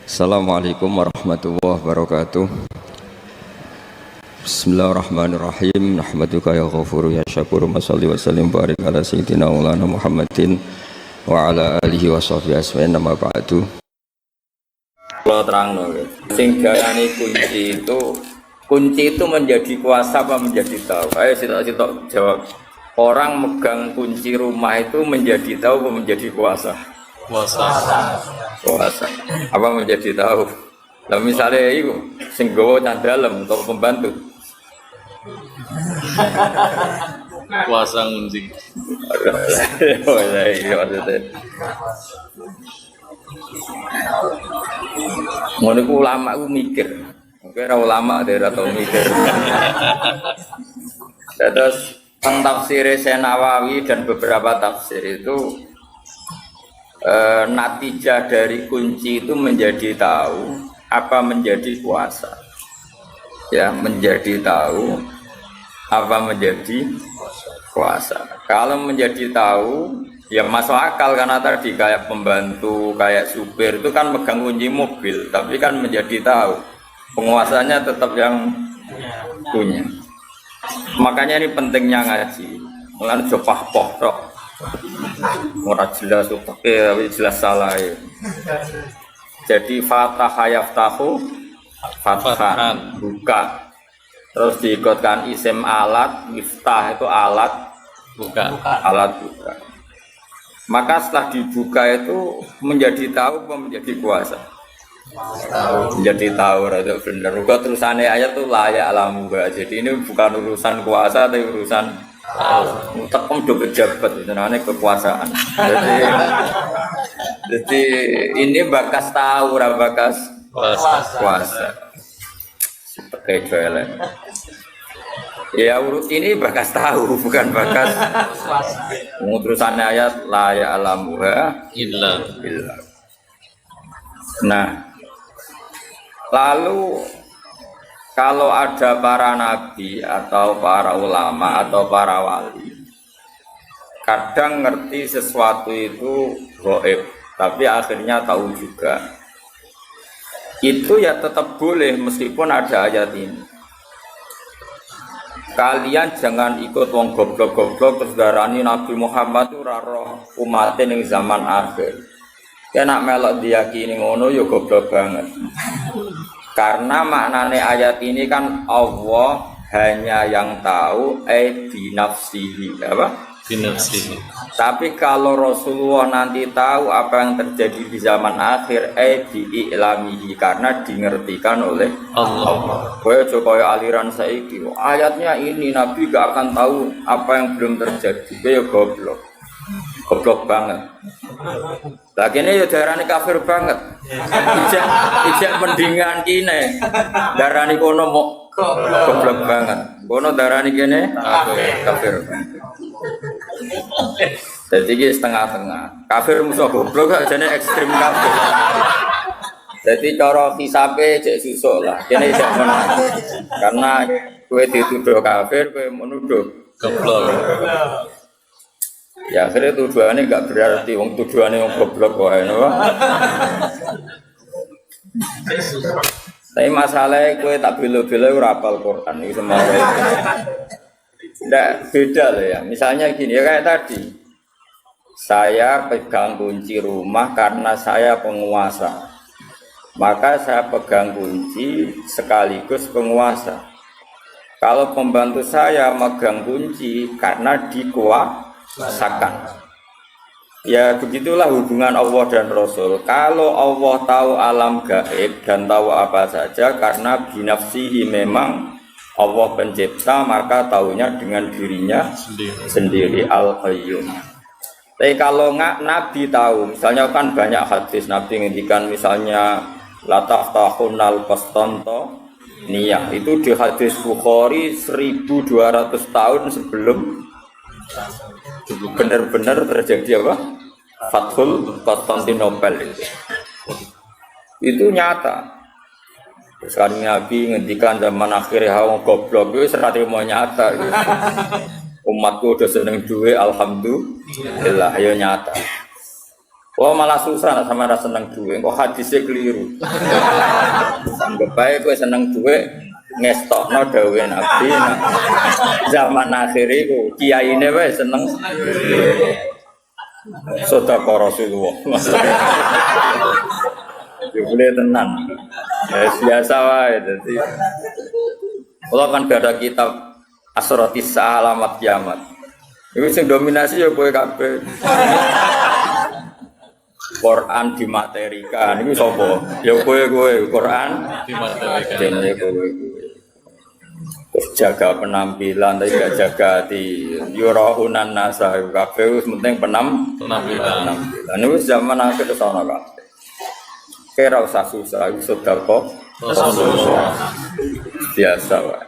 Assalamualaikum warahmatullahi wabarakatuh. Bismillahirrahmanirrahim. Nahmaduka ya ghafuru ya syakuru. Mashalli wa sallim barik ala sayyidina maulana Muhammadin wa ala alihi wa sahbihi asma'in nama ba'du. Kalau terang sing darani kunci itu menjadi kuasa apa menjadi tahu? Ayo sitok jawab. Orang megang kunci rumah itu menjadi tahu apa menjadi kuasa? Kuasa. Apa menjadi tahu? Lah misalnya itu sing gawa cah dalem untuk pembantu. Kuasa ngunci. Oh iya maksudnya. Ngono ku ulama ku mikir. Oke, ulama daerah tau mikir. Terus tafsir Nawawi dan beberapa tafsir itu natijah dari kunci itu menjadi tahu apa menjadi kuasa. Ya, menjadi tahu apa menjadi kuasa. Kalau menjadi tahu ya masuk akal karena tadi kayak pembantu, kayak supir itu kan megang kunci mobil, tapi kan menjadi tahu penguasanya tetap yang punya. Makanya ini pentingnya ngaji. Mulane jopah potok. Ora jelas uteke tapi jelas salah. Jadi fatah yaftahu fathan buka. Terus diikutkan isim alat, miftah itu alat Buka. Alat buka. Maka setelah dibuka itu menjadi tahu apa menjadi kuasa? Menjadi tahu itu benar. Juga terusannya ayat itu layak alamu. Jadi ini bukan urusan kuasa tapi urusan tekom do pejabat itu namanya kekuasaan. Jadi ini bakas tahu, bakas kuasa. Sebagai jualan. Ya urut ini bakas tahu bukan bakas terusannya ayat layak alamu Illa. Nah, lalu kalau ada para nabi atau para ulama atau para wali kadang ngerti sesuatu itu gaib, tapi akhirnya tahu juga. Itu ya tetap boleh meskipun ada ayat ini. Kalian jangan ikut wong goblok-goblok terus darani Nabi Muhammad itu ora roh umatin ning zaman akhir. Ya nak melok diyakini ngono ya goblok banget. Karena maknane ayat ini kan Allah hanya yang tahu binafsihi apa? Binafsihi. Tapi kalau Rasulullah nanti tahu apa yang terjadi di zaman akhir bi'ilamihi karena dingertikan oleh Allah. Kowe coba aliran saiki ayatnya ini Nabi gak akan tahu apa yang belum terjadi. Kowe goblok. Goblok banget. Lagi ini ya darani kafir banget. Ijek mendingan kene. Darani kono mau goblok banget. Kono darani kene kafir. Jadi ini setengah-tengah. Kafir musuh goblok gak jane ekstrim kafir. Jadi cara hisabe cek susuk lah. Kene cek menang. Karena kowe dituduh kafir, kowe menuduh Goblok. Ya akhirnya tuduhannya enggak berarti wong tuduhannya wong goblok wae napa. Tapi masalahnya kowe tak bela-bela ora hafal Quran iki semua. Ndak beda loh ya. Misalnya gini ya kayak tadi. Saya pegang kunci rumah karena saya penguasa. Maka saya pegang kunci sekaligus penguasa. Kalau pembantu saya megang kunci karena dikuasakan. Ya begitulah hubungan Allah dan Rasul. Kalau Allah tahu alam gaib dan tahu apa saja karena binafsihi memang Allah pencipta maka tahunya dengan dirinya sendiri Al-Qayyum. Tapi kalau nggak Nabi tahu, misalnya kan banyak hadis Nabi ngendikan misalnya la taftahunal qastanto niyah itu di hadis Bukhari 1200 tahun sebelum benar-benar terjadi apa? Fathul Konstantinopel itu nyata. Sekarang Nabi ngendikan zaman akhir hawa goblok itu serati mau nyata. Umatku udah seneng duwe alhamdulillah ya nyata. Wah malah susah sama rasa seneng duit, kok hadisnya keliru. Sampai baik gue seneng duit, ngestokno dawe Nabi. Zaman akhir itu kiai ini gue seneng. Sedekah Rasulullah. Ya boleh tenan. Ya biasa wae dadi. Kalau kan gak ada kitab Asratis Alamat Kiamat. Iku sing dominasi ya kowe kabeh. Quran dimaterikan iki sapa? Ya kowe Quran Dimaterikan. kowe. Terus jaga penampilan tapi gak jaga hati. Yuraunan nasa kabeh wis penting Penampilan. Ini zaman akhir kesana kabeh. Kira usah susah, sudah kok Rasulullah. biasa wae.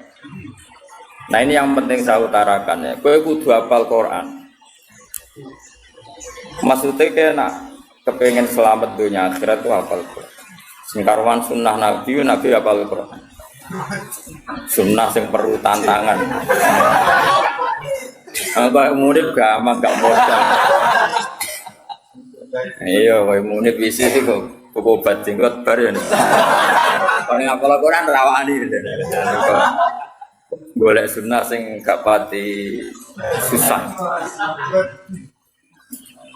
Nah ini yang penting saya utarakan ya. Kowe kudu hafal Quran. Maksudnya kena kepengen selamat dunia akhirat itu hafal Quran. Singkarwan sunnah Nabi hafal Quran. Sunnah yang perlu tantangan. Apa murid gampang gak modal. Iya, kowe murid visi sih kok obat jenggot bar ya. Kalau ngapal Quran rawani. Golek sunnah sing gak pati susah.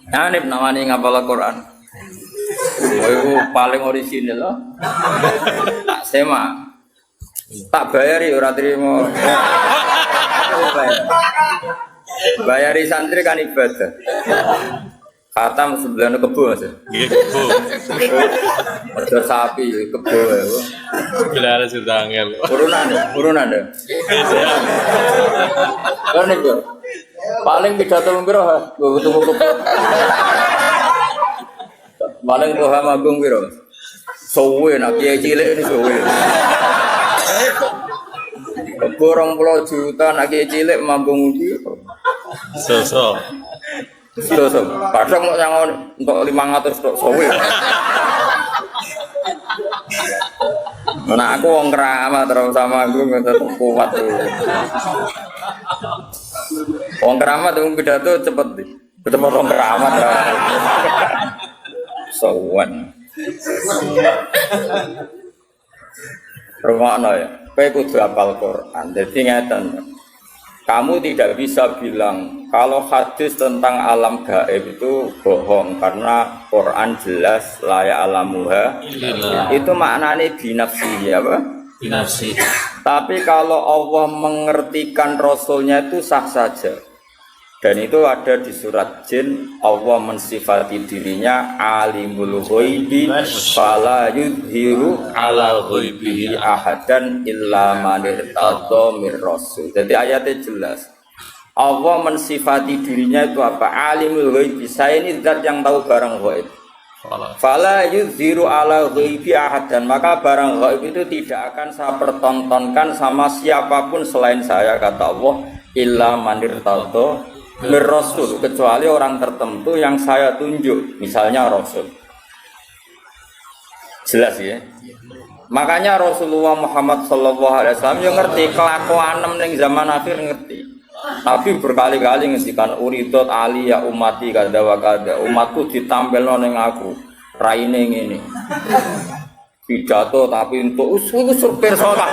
Nah, ini namanya ngapal Quran. Itu paling orisinil loh. Tak sema. Tak bayari ora trimo. Bayari santri kan ibadah. Khatam sebelah kebo Mas. Nggih, Bu. Ada sapi kebo ya. Bila ada sudah angel. Urunan deh. Kan itu. Paling pidato piro ha? Gue ketemu kebo. Paling Tuhan Agung piro? Sowe nak kiai cilik ini sowe. Kebo 20 juta nak kiai cilik mampu ngudi. Sosok. Terus, kadang mau yang untuk 500 tok sowe. Nah aku wong keramat terus sama aku tetap kuat tuh. Wong keramat tuh pidato cepet deh. Ketemu wong keramat. Sowan. Rumakno ya. Kowe kudu hafal Quran. Dadi ngeten. Kamu tidak bisa bilang kalau hadis tentang alam gaib itu bohong karena Quran jelas la ya'lamuha itu maknanya binafsi apa? Binafsi. Tapi kalau Allah mengertikan Rasulnya itu sah saja. Dan itu ada di surat Jin, Allah mensifati dirinya alimul ghaibi fala yudhiru ala ghaibihi ahadan illa man irtadha mir rasul. Jadi ayatnya jelas. Allah mensifati dirinya itu apa? Alimul ghaibi. Saya ini zat yang tahu barang ghaib. Fala yudhiru ala ghaibi ahadan. Maka barang ghaib itu tidak akan saya pertontonkan sama siapapun selain saya, kata Allah, illa man irtadha Rasul, kecuali orang tertentu yang saya tunjuk, misalnya Rasul. Jelas ya. Makanya Rasulullah Muhammad SAW yang ngerti kelakuan ning zaman akhir ngerti. Tapi berkali-kali ngendikan uridot ali ya umati kada wa kada. Umatku ditampilno ning aku. Raine ngene. Pidato tapi untuk usul persona.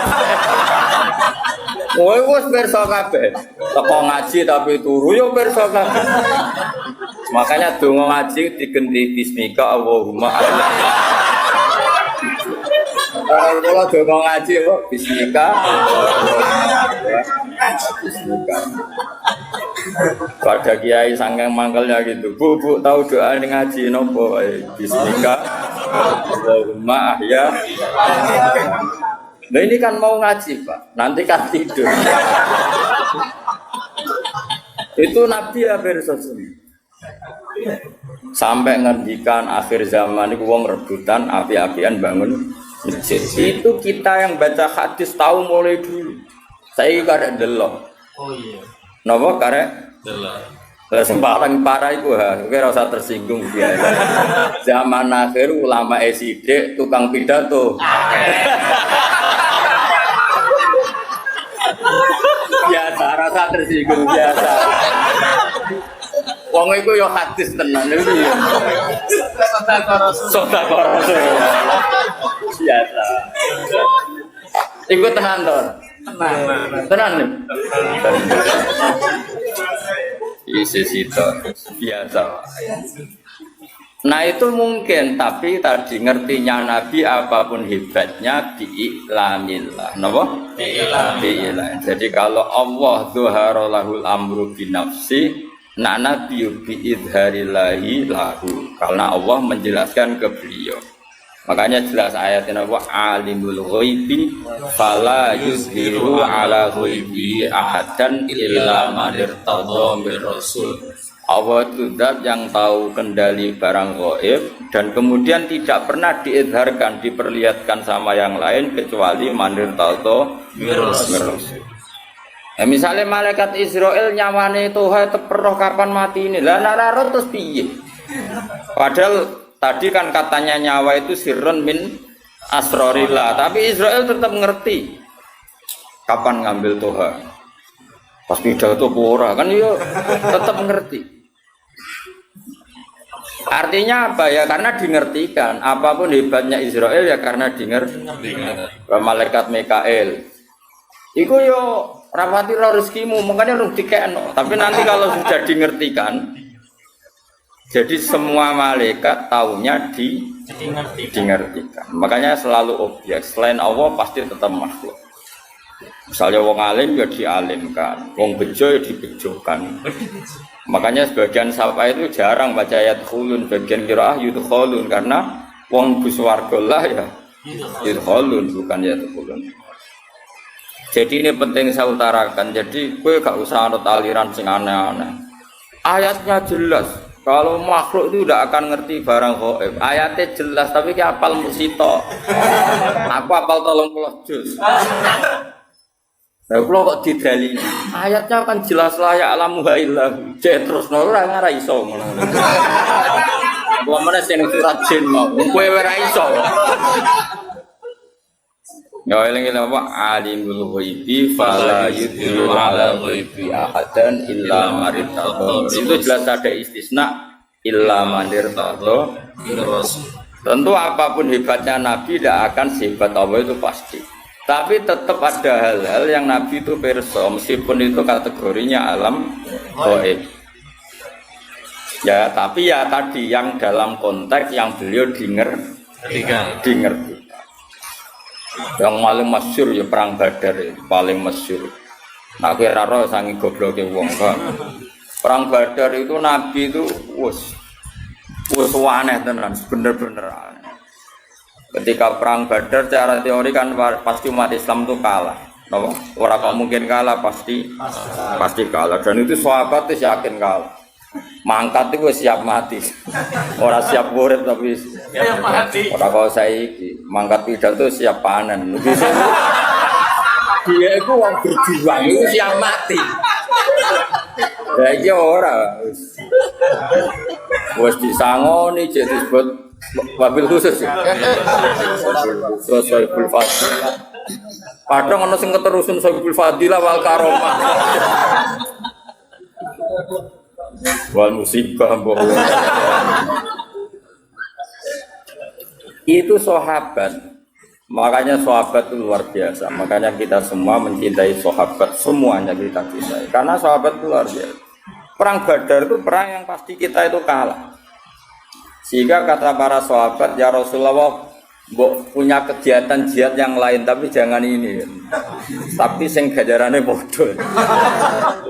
Kowe wis pirsa kabeh. Teko ngaji tapi turu yo pirsa kabeh. Makanya donga ngaji digenti bismika Allahumma Allah. Kalau donga ngaji kok bismika. Bismika. Pada kiai sanggang mangkelnya gitu. Bu tahu doa ini ngaji nopo? Bismika Allahumma ahya. Nah ini kan mau ngaji Pak, nanti kan tidur. Itu Nabi akhir sesungguhnya. Sampai ngendikan akhir zaman itu wong rebutan api-apian bangun masjid. Itu kita yang baca hadis tahu mulai dulu. Saya karek delok. Oh iya. Napa karek? Delok. Yang paling parah itu kira usah tersinggung biasa. Zaman akhir ulama SID tukang pidato. Biasa rasa tersinggung biasa. Wong iku yo hadis tenan iki. Sodako Rasul. Biasa. Ikut tenan to. Tenan. Isi situ biasa. Nah itu mungkin, tapi tadi ngertinya Nabi apapun hebatnya bi'iklamillah. Kenapa? Bi'iklam. Jadi kalau Allah zuhara lahul amru binafsi, nah Nabi bi'idharillahi lahu. Karena Allah menjelaskan ke beliau. Makanya jelas ayatnya apa? Alimul ghaibi fala yuzhiru ala ghaibi ahadan illa man irtadha mir rasul. Allah itu zat yang tahu kendali barang gaib dan kemudian tidak pernah diizharkan, diperlihatkan sama yang lain kecuali mandir tauto mirus. Misalnya malaikat Israel nyawane Tuhan teperoh kapan mati ini, lah nararo terus piye? Padahal tadi kan katanya nyawa itu sirrun min asrorillah, tapi Israel tetap ngerti kapan ngambil Tuhan. Pas pidato pura kan dia tetap ngerti. Artinya apa ya? Karena dingertikan. Apapun hebatnya Israel ya karena dingertikan. Malaikat Mikael. Iku yo rapati rezekimu, makanya lu dikekno. Tapi nanti kalau sudah dingertikan, jadi semua malaikat taunya dingertikan. Makanya selalu objek. Selain Allah pasti tetap makhluk. Misalnya wong alim ya dialimkan, wong bejo ya dibejokan. Makanya sebagian sapa itu jarang baca ayat khulun, bagian qiraah yudkhulun karena wong buswarga lah ya yudkhulun bukan ya khulun. Jadi ini penting saya utarakan. Jadi gue gak usah anut aliran sing aneh-aneh. Ayatnya jelas. Kalau makhluk itu tidak akan ngerti barang gaib. Ayatnya jelas tapi ki apal musito. Aku apal 30 juz. Nah, kalau kok didalili, ayatnya kan jelas lah ya alamu ha'ilah. Terus ora ora iso ngono. Wong meneh sing surat jin mau, kowe ora iso. Ya eling apa alimul ghaibi fala yudhiru ala ghaibi ahadan illa maritadha. Itu jelas ada istisna illa maritadha. Tentu apapun hebatnya Nabi tidak akan sehebat Allah itu pasti. Tapi tetap ada hal-hal yang Nabi itu perso, meskipun itu kategorinya alam gaib. Ya, tapi ya tadi yang dalam konteks yang beliau dengerti. Yang paling masyhur ya perang Badar ya, paling masyhur. Nah, kira roh sangi gobloke wong kan. Perang Badar itu Nabi itu wis aneh tenan, bener-bener aneh. Ketika perang Badar secara teori kan pasti umat Islam itu kalah. Orang kok mungkin kalah pasti kalah. Dan itu sahabat itu yakin kalah. Mangkat itu siap mati. Orang siap urip tapi siap mati. Orang kok saiki mangkat pidato siap panen. Dia itu orang berjuang itu siap mati. Ya iki ora wis disangoni jadi disebut wabil khusus ya. Sohibul Fadilah. Padahal ana sing keterusan Sohibul Fadilah wal karomah. Wal musibah mbok. Itu sahabat. Makanya sahabat itu luar biasa. Makanya kita semua mencintai sahabat, semuanya kita cintai. Karena sahabat itu luar biasa. Perang Badar itu perang yang pasti kita itu kalah. Sehingga kata para sahabat, ya Rasulullah, punya kegiatan jihad yang lain, tapi jangan ini. Tapi sing gajarannya bodoh.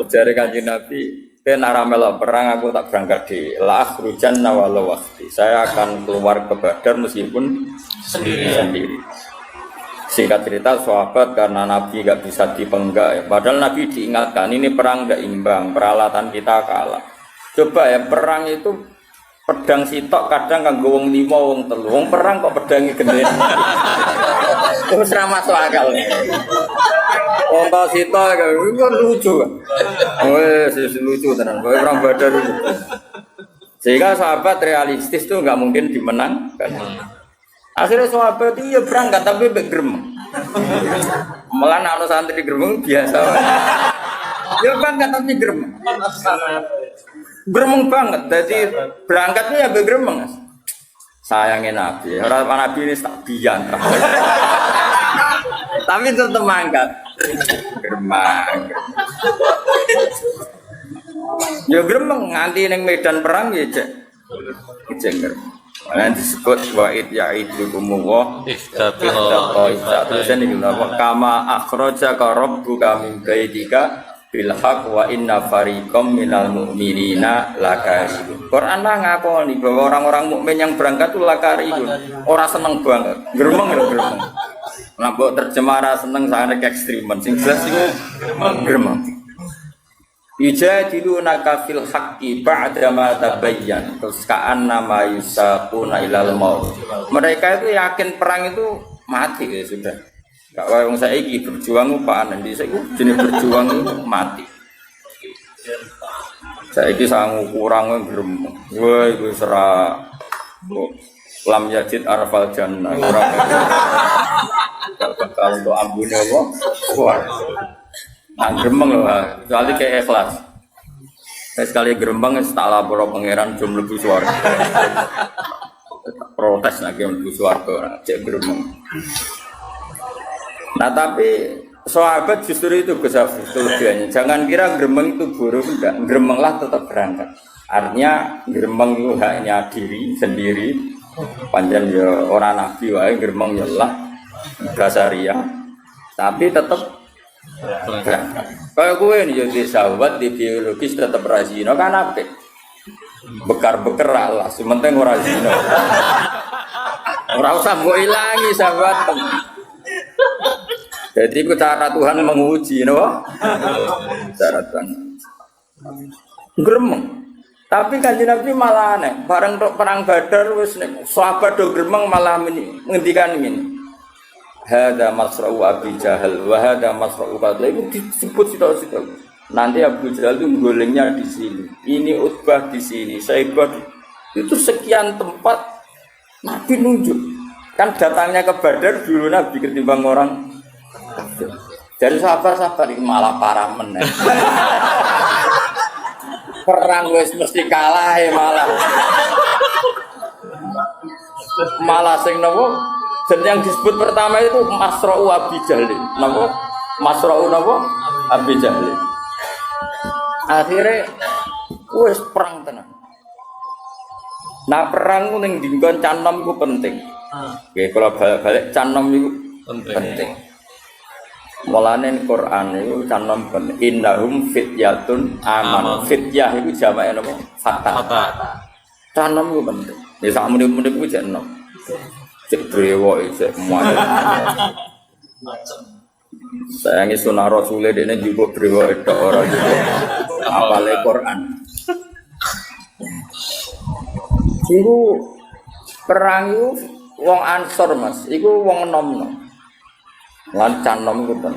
Ujar Kanjeng Nabi, "Ben aramela perang aku tak berangkat di lah rujan walau waktu. Saya akan keluar ke Badar meskipun sendiri." Singkat cerita sahabat karena Nabi nggak bisa dipenggal. Padahal Nabi diingatkan ini perang nggak imbang, peralatan kita kalah. Coba ya perang itu pedang sitok kadang kanggo wong 5 wong 3. Wong perang kok pedange gede. Terus ra masuk akal. Wong tau sitok kan lucu. Wes lucu tenan. Kowe perang Badar itu. Sehingga sahabat realistis tuh nggak mungkin dimenangkan. Akhirnya sahabat itu ya berangkat tapi bergremeng. Malah anak santri gremeng biasa. Ya berangkat tapi gremeng. Gremeng banget, jadi berangkatnya ya bergremeng. sayangnya Nabi. Orang Nabi ini tak bian. Tapi tetap mangkat. Gremeng. Ya gremeng nganti ning medan perang ya cek. Cek. Lan disebut wa'id ya'idukumullah terus ini kita kama akhrajaka rabbuka min baitika bil haqq wa inna fariqam minal mu'minina lakarihun. Quran mah ngakoni bahwa orang-orang mukmin yang berangkat itu lakarihun. Ora seneng banget. Gremeng lho gremeng. Lah mbok terjemah ra seneng sangat ekstrimen sing jelas iku gremeng. Yujadilunaka fil haqqi ba'da ma tabayyan terus ka'anna ma yusaquna ilal maut. Mereka itu yakin perang itu mati ya sudah. Gak wae wong saiki berjuang upaan ndi saiki jenenge berjuang itu mati. Saiki sangu kurang gremeng. Wah iku sera lam yajid arfal jannah. Kalau untuk ambune apa? Wah. Gremeng loh, kecuali kayak ikhlas. Saya sekali gremeng, tak lapor pangeran jom lebih suara. Protes lagi lebih suara, cek gremeng. Nah tapi sahabat justru itu kelebihannya. Jangan kira gremeng itu buruk, enggak. Gremenglah tetap berangkat. Artinya gremeng itu haknya diri sendiri. Panjang ya orang nabi wae gremeng ya lah basaria. Tapi tetap kalau gue nih jadi sahabat di biologis tetap razino kan apa? Bekar-bekar Allah, sementing orang razino. Orang usah gue ilangi sahabat. Jadi itu cara Tuhan menguji, no? Cara Tuhan. Gremeng. Tapi kanjeng Nabi malah aneh. Bareng perang Badar, wes sahabat do gremeng malah menghentikan ini. Hada masra'u Abi Jahal wa hada masra'u Qadla itu disebut situ-situ. Nanti Abu Jahal itu golengnya di sini. Ini Utbah di sini, Saibah itu sekian tempat Nabi nunjuk. Kan datangnya ke Badar dulu Nabi ketimbang orang. Jadi sahabat-sahabat ini malah parah meneh. Perang wis mesti kalah ya malah. Malah sing nopo? Dan yang disebut pertama itu Masra'u Abi Jahli. Napa? Masra'u napa? Abi Jahli. Akhirnya wis perang tenan. Nah perang ku ning dinggon canom ku penting. Nggih kalau balik canom itu penting. Mulane Quran itu canom penting. Innahum fityatun amanu. Fityah itu jamake napa? Fata. Canom ku penting. Ya sak menit-menit ku jek enom. Cek brewo cek muat. Saya ini sunah Rasulullah ini juga brewo itu orang juga apalagi Quran. Iku perang itu wong Ansor mas, iku wong nom. Lancan nom itu kan.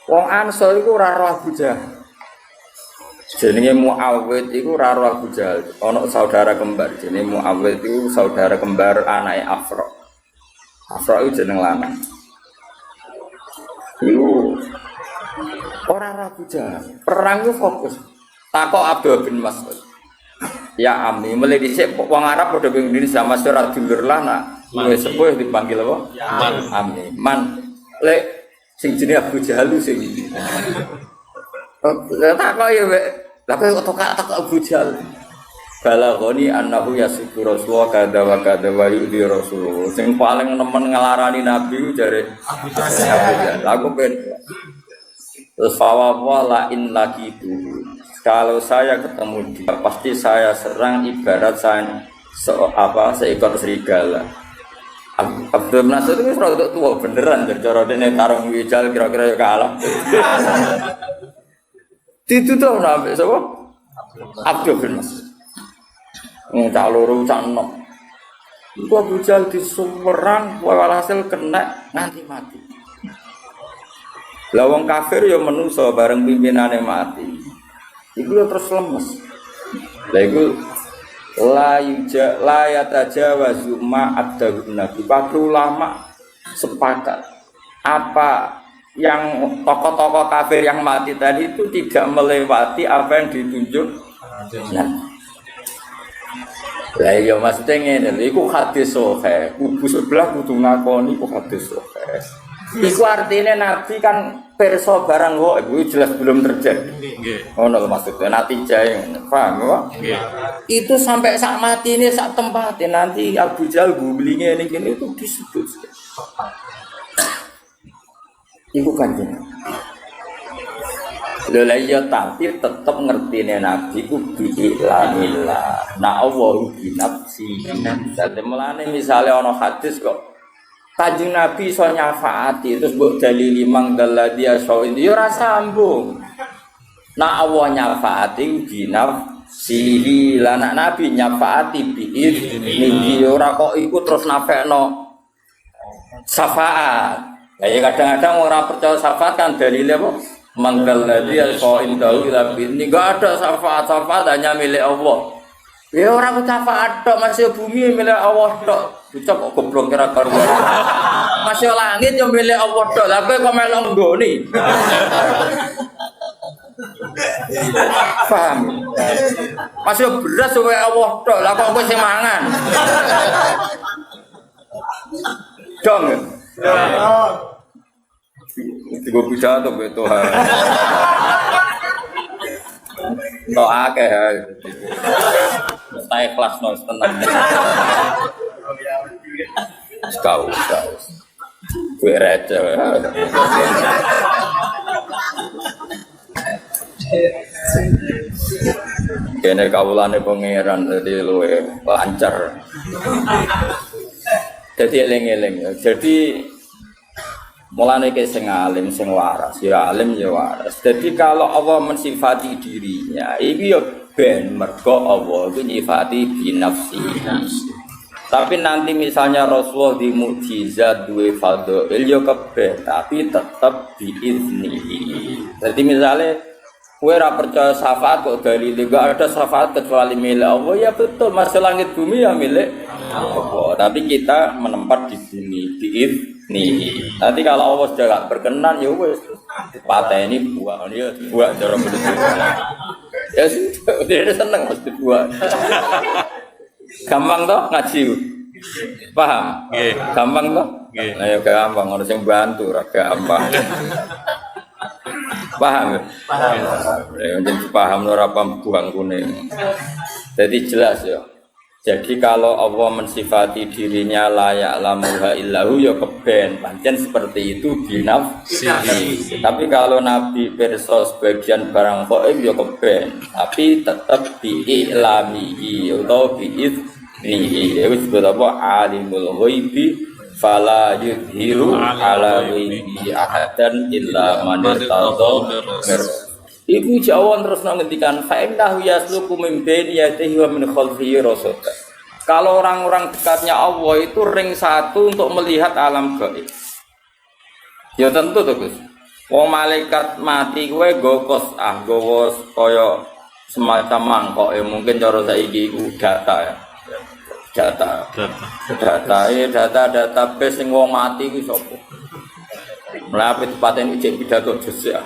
Wong Ansor iku ora roh Abu Jahal. Jenenge Muawwid iku ora roh Abu Jahal. Ana saudara kembar jenenge Muawwid iku saudara kembar anake Afra. Afra iku jeneng lanang. Iku ora roh Abu Jahal. Perang iku fokus. Takok Abdul bin Mas'ud. Ya Ami, mulai dhisik wong Arab padha ping Indonesia masyhur dulur lah nak. Wis sepuh dipanggil apa? Ami. Man. Lek sing jenenge Abu Jahal sing iki. Takok ya Tapi tak Abu Jahal. Balagoni annahu yasifu Rasulullah kada wa kada wa yu'di Rasulullah. Sing paling nemen ngelarani Nabi jare Abu Jahal. Aku ben. Terus fawawa la in lagi itu. Kalau saya ketemu dia pasti saya serang ibarat saya seekor serigala. Abdul Nasir itu sudah tua beneran cara dene tarung wijal kira-kira kalah. Itu tuh nabi siapa? Abdul bin Mas'ud. Cak loro cak enom. Iku Abu Jahal disumerang walhasil kena nganti mati. Lah wong kafir ya menungso bareng pimpinane mati. Iku ya terus lemes. Lah iku la yatajawazu ma adabun nabi. Para ulama sepakat apa yang tokoh-tokoh kafir yang mati tadi itu tidak melewati apa yang ditunjuk. Nah, Lah iya maksudnya ngene lho, iku hadis sahih. Kubu sebelah kudu ngakoni iku hadis sahih. Iku artinya Nabi kan perso barang kok itu jelas belum terjadi. Nggih. Ngono lho maksudnya natijah ngono. Paham ya? Nggih. Itu sampai saat mati ini saat tempatnya nanti Abu Jahal gublingnya ini gini itu disebut. Iku kanjeng. Lha iya tapi tetep ngertine Nabi ku biilanillah. Nah Allah bi nafsi. Dadi mulane misale ana hadis kok Kanjeng Nabi iso nyafaati terus mbok dalili mangdalladzi asyawin ya ora sambung. Nah Allah nyafaati bi nafsihi lan Nabi nyafaati bi idzni ora kok iku terus nafekno syafaat. Ya kadang-kadang orang percaya syafaat kan dalilnya apa? Mangdalladzi asyawin dawu ila ini enggak ada syafaat hanya milik Allah. Ya orang syafaat tok masih bumi milik Allah tok. Ucap kok goblok kira karuan. Masih langit yo milik Allah tok. Lah kowe kok melok nggoni. Paham? Masih beras wae Allah tok. Lah kok kowe sing mangan. Dong. Tiga pidato be Tuhan. Tok akeh. Saya kelas noise tenang. Kau. Gue receh. Kene kawulane pangeran dadi luwe lancar. Dadi eling-eling. Jadi mulane ke sing alim sing waras, ya alim ya waras. Jadi kalau Allah mensifati dirinya, iki ya ben mergo Allah itu nyifati bi nafsihi. Tapi nanti misalnya Rasulullah di mukjizat duwe fadhil ya keben, tapi tetap biiznihi. Jadi misalnya kowe ora percaya syafaat kok dalil enggak ada syafaat kecuali milik Allah, ya betul masih langit bumi ya milik Allah. Tapi kita menempat di bumi biiznihi. Nanti kalau Allah sudah enggak berkenan ya wis pateni buang ya buang cara begitu. Ya sudah, dia seneng mesti buang. Gampang toh ngaji. Paham? Nggih. Gampang toh? Nggih. Ayo gampang ono sing bantu ora gampang. Paham? Paham. Ya jadi paham ora buang kuning. Jadi jelas ya. Jadi kalau Allah mensifati dirinya layak lamuha illahu ya keben pancen seperti itu binafsihi. Tapi kalau Nabi perso sebagian barang gaib ya keben, tapi tetap bi'ilamihi atau bi'idnihi. Ya disebut apa alimul ghaibi fala yudhiru ala ghaibi ahadan illa man irtada. Iku jawon terus ngendikan fa'innahu yasluku min baini yadihi wa min khalfihi rasada. Kalau orang-orang dekatnya Allah itu ring satu untuk melihat alam gaib. Ya tentu to, Gus. Wong malaikat mati kowe gokos gowo kaya semacam mangkok mungkin cara saiki iku data ya. Data base sing wong mati ku sapa? Mlaku tepaten ijek pidato jus ya.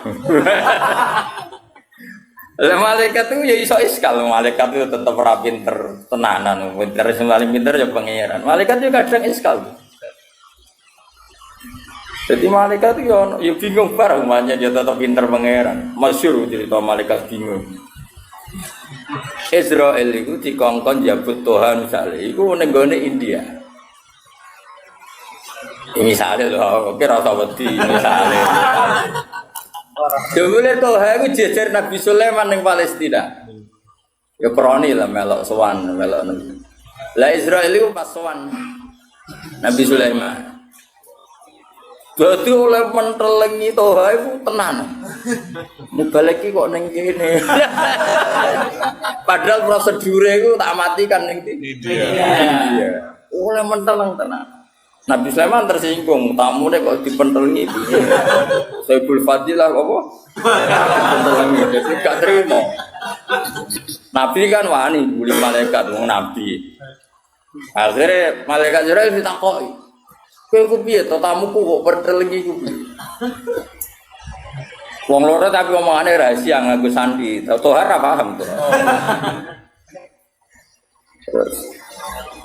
Lah malaikat itu ya iso iskal, malaikat itu tetap ora pinter tenanan, pinter sing paling pinter ya pangeran. Malaikat itu kadang iskal. Jadi malaikat itu ya bingung bareng makanya dia tetap pinter pangeran. Masyhur cerita malaikat bingung. Israel itu dikongkon jabut Tuhan misalnya, itu ning gone India. Misalnya loh, oke rasa wedi misalnya. Jumlah Tuhan itu jejer Nabi Sulaiman yang Palestina. Ya kroni lah melok sowan melok. Lah Israel itu pas sowan Nabi Sulaiman. Jadi oleh mentelengi Tuhan itu tenan. Mubalek iki kok ning kene. Padahal prosedure itu tak matikan ning Iya. Oleh menteleng tenan. Nabi Sulaiman tersinggung, tamu deh kok dipentelengi itu. Saibul Fadilah apa? Dipentelengi, jadi gak terima. Nabi kan wani, buli malaikat, wong Nabi. Akhirnya malaikat Jibril ditakoi. Kowe ku piye to tamuku kok pentelengi ku piye? Wong loro tapi omongane rahasia nganggo sandi. Tohar ora paham to. Terus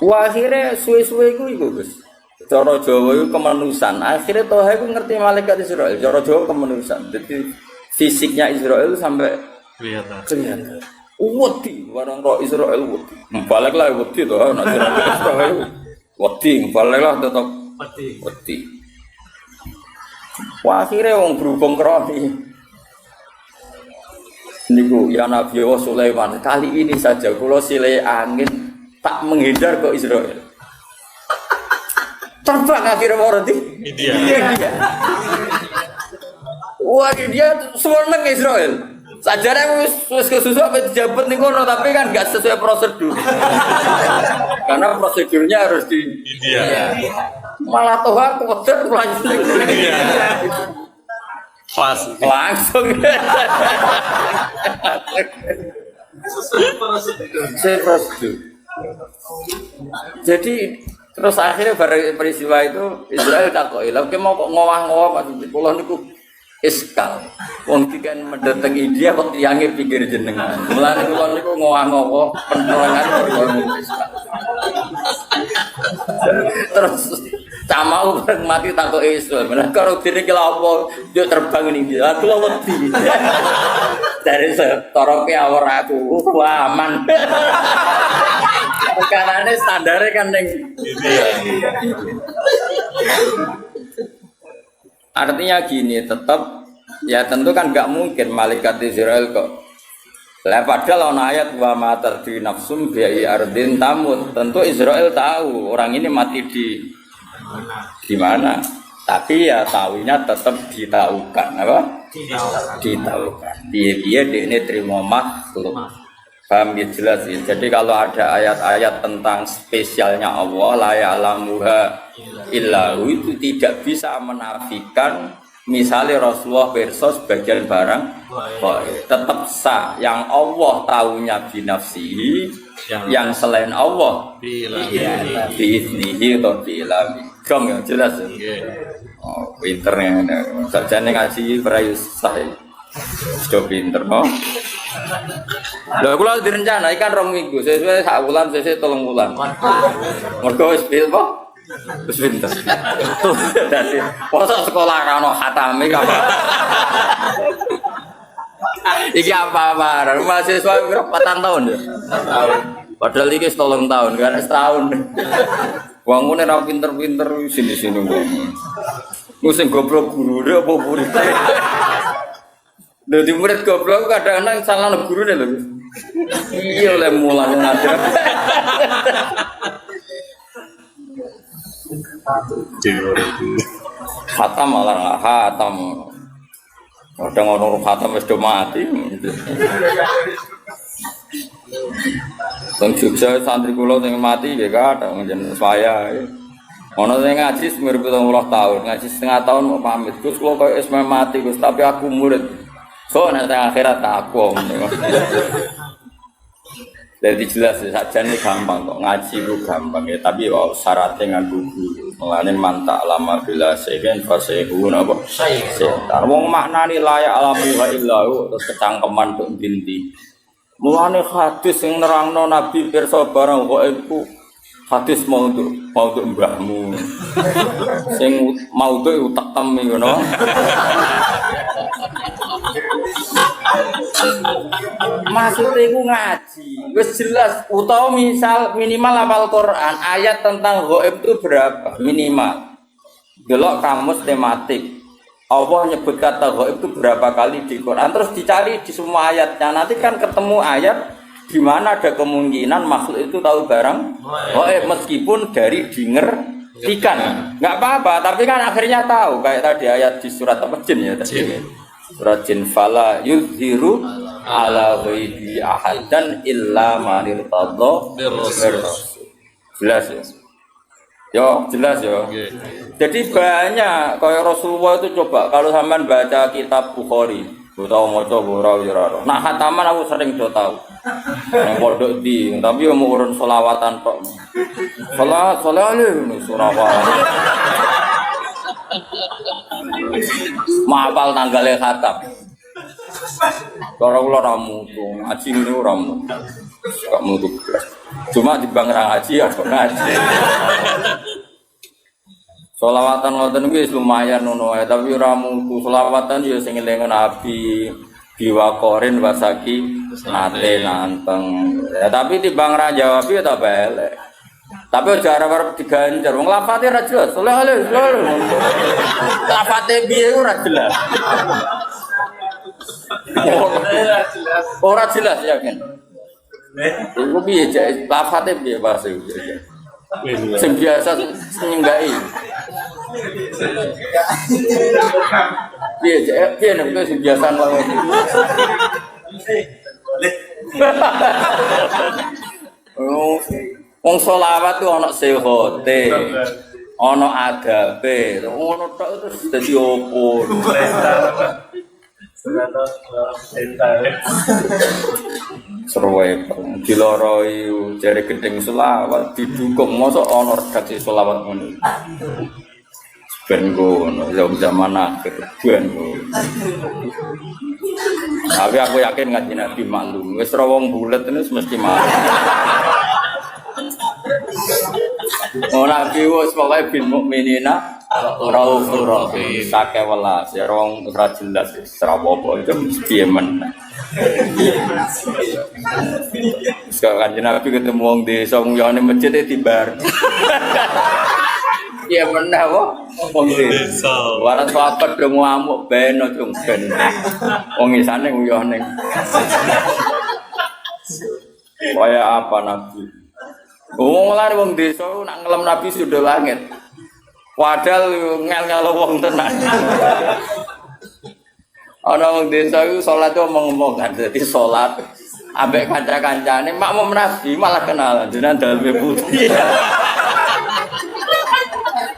Wah, akhirnya suwe-suwe iku Gus. Cara Jawa itu kemanusan. Akhirnya Toha itu ngerti malaikat Israel. Cara Jawa kemanusan. Jadi fisiknya Israel sampai Kelihatan. wedi, warang roh Israel wedi. Balik lah wedi toh, nak Israel wedi, balik lah tetap wedi. Wah, akhirnya orang berhubung kroni. Niku ya Nabi Sulaiman kali ini saja kalau silai angin tak menghindar ke Israel. Terbang akhirnya mau roti. India. Wah dia seneng Israel. Sajarnya wis kesusu apa jabat nih kono tapi kan nggak sesuai prosedur. Karena prosedurnya harus di India. Malah toh aku pedet lanjut. Pas. Langsung. Sesuai prosedur. Jadi terus akhirnya pada peristiwa itu Israel takoi, lalu mau kok ngowah-ngowah maksudnya pulau niku iskal. Wong tiga mendatang India kok tiangnya pinggir jenengan. Mulane pulau niku ngowah-ngowah penerangan pulau iskal. Terus camau mati takoi Israel. Mana kalau diri kita apa dia terbang ini dia. Aku wedi. Dari setoroknya awak aku aman. Karena standarnya kan yang artinya gini tetap ya tentu kan nggak mungkin malaikat Israel kok lah padahal ono ayat wa matar di nafsum biai ardin tamut tentu Israel tahu orang ini mati di mana tapi ya tahunya tetap ditahukan apa ditahukan dia ini terima makhluk. Paham ya jelas ya. Jadi kalau ada ayat-ayat tentang spesialnya Allah la ya'lamuha illahu itu tidak bisa menafikan misalnya Rasulullah versus bagian barang tetap sah yang Allah tahunya binafsihi yang selain Allah biiznihi atau biilami gong ya jelas ya. Oh pinternya sajane ngaji perayus sah sudah pinter no. Lha kula direncana ikan 2 minggu, sesuai sak wulan, sesuai 3 wulan. Mergo wis pil apa? Wis pinter. Dadi poso sekolah ra ono khatame apa. Iki apa-apa, mahasiswa berapa 4 tahun ya? Padahal iki 3 tahun, kan setahun. Wong ngene ra pinter-pinter sini-sini wong. Sing goblok guru apa murid. Dari murid goblok kadang-kadang salah guru deh loh. Iya oleh mulan ngajar. Khatam malah nggak khatam. Kadang orang khatam sudah mati. Teng Jogja santri kula sing mati ya kadang jeneng saya. Ono sing ngaji 20 tahun, ngaji setengah tahun mau pamit. Gus kula koyo wis mati Gus, tapi aku murid. So nanti akhirat aku jadi jelas saja nih gampang kok ngaji itu gampang ya tapi wow syaratnya nganggo guru melainkan mantak lama bila segen fase guna apa setar wong maknani layak alamuha illahu terus kecangkeman untuk binti mulane hadis yang nerangno nabi pirsa barang kok iku hadis mau untuk mbahmu sing mau tuh utak temi ngono maksudnya itu ngaji wis jelas utawa misal minimal hafal Quran ayat tentang ghaib itu berapa minimal delok kamus tematik Allah nyebut kata ghaib itu berapa kali di Quran terus dicari di semua ayatnya nanti kan ketemu ayat di mana ada kemungkinan makhluk itu tahu barang ghaib meskipun dari dengertikan nggak apa-apa tapi kan akhirnya tahu kayak tadi ayat di surat apa jin ya tadi surat jin fala yuzhiru ala ghaibi ahadan illa man irtadha jelas ya yo jelas ya jadi banyak kayak Rasulullah itu coba kalau sampean baca kitab Bukhari tahu maca ora ora nah khataman aku sering do tahu yang pondok di tapi mau urun selawatan tok salat ini Surabaya mapal tanggalnya khatam kalau kula ramu tuh ngaji niku ramu gak mutu Cuma di bang ngaji ya ngaji. Solawatan ngoten kuwi lumayan ngono ae, tapi ora mutu solawatan ya sing eling Nabi biwakorin wasaki nate nanteng. Ya tapi timbang ra jawab ya tak elek. Tapi aja arep diganjar wong lafate ra jelas. Soleh. Lafate piye ora jelas. Ora jelas yakin. Iku piye cek lafate piye bahasa iki. Sing biasa nyenggai. Piye nek sing biasa wae. Wong selawat ku ana sehote. Ana adabe. Ngono tok terus dadi opo. Seruwe diloroi jare gedeng selawat didukung mosok ana redaksi selawat ngono. Ben ngono zaman akhir ben ngono. Tapi aku yakin ngaji Nabi maklum wis ora wong bulet wis mesti maklum. Ora piwus pokoke bil mukminina raufur rahim sake welas ya rong ora jelas ora apa-apa itu piye men. Sekarang Nabi ketemu wong desa nguyone masjid dibar. Iya benar kok wong desa. Waras sahabat do ngamuk ben ojo ben. Wong isane nguyone. Kaya apa Nabi? Wong lare wong desa nak ngelem Nabi sudah langit. Padahal ngel-ngel wong tenan. Ana wong desa iku salat omong-omong kan dadi salat ambek kanca-kancane makmum Nabi malah kenalan jenengan daleme putih.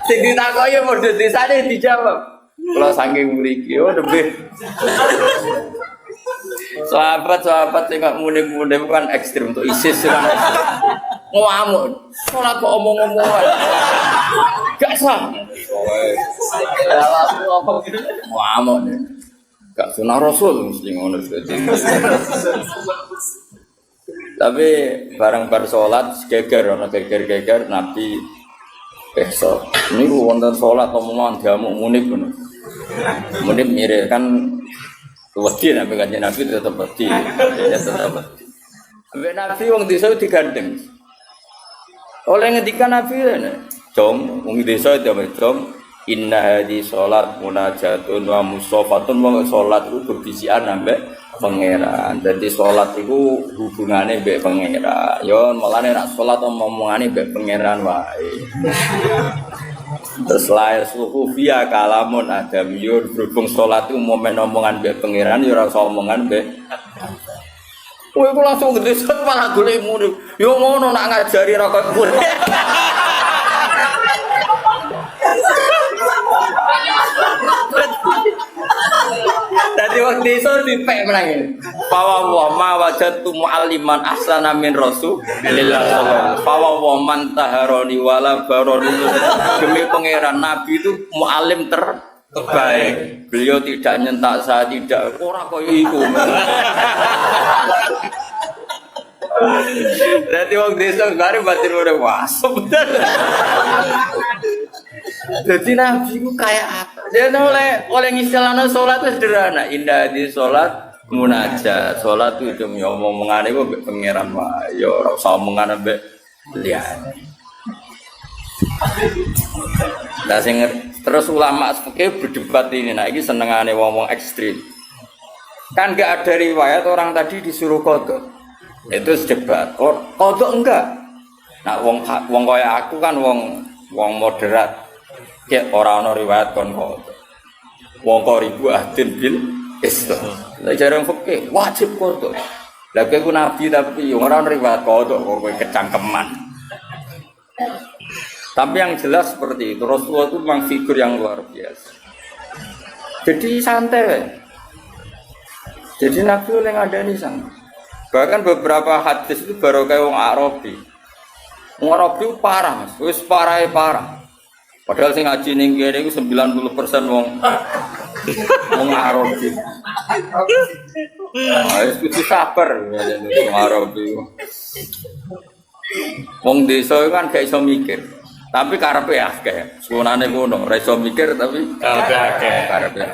Sing ditakoki modho desane dijawab. Kula saking mriki lebih. Sahabat-sahabat sing muni-muni kan ekstrem untuk ISIS kan. Ngamuk, salat kok omong-omongan. Gak sah. Ngamuk nih. Gak sunah Rasul mesti ngono seperti. Tapi bareng-bareng salat geger ana geger-geger Nabi besok. Niku wonten salat omongan diamuk munib ngono. Munib mirip kan wedi nek kanjeng Nabi tetep wedi. Ya tetep wedi. Ambek Nabi wong desa digandeng. Oleh ngendikan Nabi dong wong desa itu dong inna hadhi sholat munajatun wa musofatun wa sholat itu berbisian ambek pangeran. Jadi sholat itu hubungannya ambek pangeran. Yo malah nek sholat omongane ambek pangeran wae. Terus lahir suhu via kalamun adamiyun berhubung sholat itu momen omongan ambek pangeran yo ora usah omongan ambek. Kowe ku langsung gede set malah golek murid. Yo ngono nak ngajari ra kok murid. Dadi wong desa dipek menang. Fawa wa ma wajadtu mualliman ahsana min rasulillah sallallahu. Fawa wa man taharani wala baroni. Demi pangeran Nabi itu muallim terbaik. Beliau tidak nyentak saya tidak ora koyo iku. Dadi wong desa bare batin ora wasep. Jadi Nabi ku kayak apa? Dia oleh ngistilahna salat sederhana, indah di salat munajat. Salat itu demi omongane ku mbek pangeran wae, ya ora usah omongan mbek liyane. Lah sing terus ulama fikih berdebat ini, nah iki senengane wong-wong ekstrim. Kan enggak ada riwayat orang tadi disuruh qada. Itu debat. Qada enggak. Nah wong kaya aku kan wong moderat. Kayak orang ono riwayat kon qada. Wong kok ribu ahdin bil Islam. Lah jarang fikih wajib qada. Lah kowe nabi tapi ora ono riwayat qada kok kowe kecangkeman. Tapi yang jelas seperti itu, Rasulullah itu memang figur yang luar biasa. Jadi santai. Jadi Nabi oleh ngadani santai. Bahkan beberapa hadis itu baru kayak wong Arabi. Wong Arabi parah mas, wis parah. Padahal sing ngaji ning kene iku 90% wong Arabi. Wis kudu sabar wong Arabi. Wong desa kan gak iso mikir. Tapi karepe akeh. Sunane ngono, ora iso mikir tapi Karepe akeh. Karepe.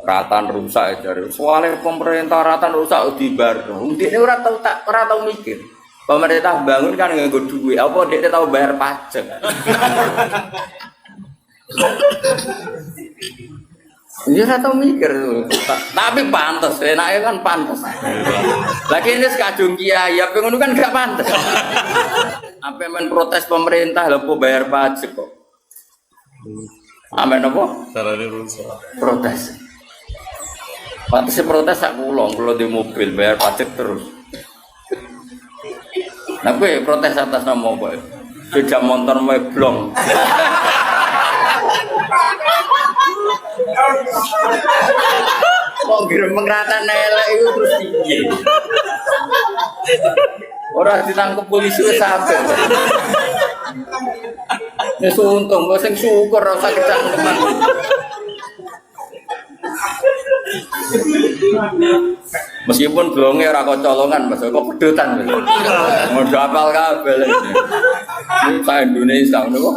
Ratan rusak jare. Soale pemerintah ratan rusak dibar. Ndekne ora tau mikir. Pemerintah bangun kan nganggo duit. Apa ndekne tau bayar pajak? Dia ora tau mikir. Tapi pantes, enake kan pantes. Lagi ini sekadung kiai, ya ngono kan gak pantes. Apa men protes pemerintah lho bayar pajak kok. Amen apa? Sarane rusak. Protes. Pantes protes sak kula di mobil bayar pajak terus. Nah kowe protes atas nama apa? Sepeda motor meblong. Kok gremeng rata elek iku terus piye? Ora ditangkep polisi wis sampe. Wis untung, kok sing syukur ora usah kecangkeman. Meskipun blonge ora kok colongan, Mas, kok pedotan. Ngono apal kabeh. Ini sak Indonesia ngono kok.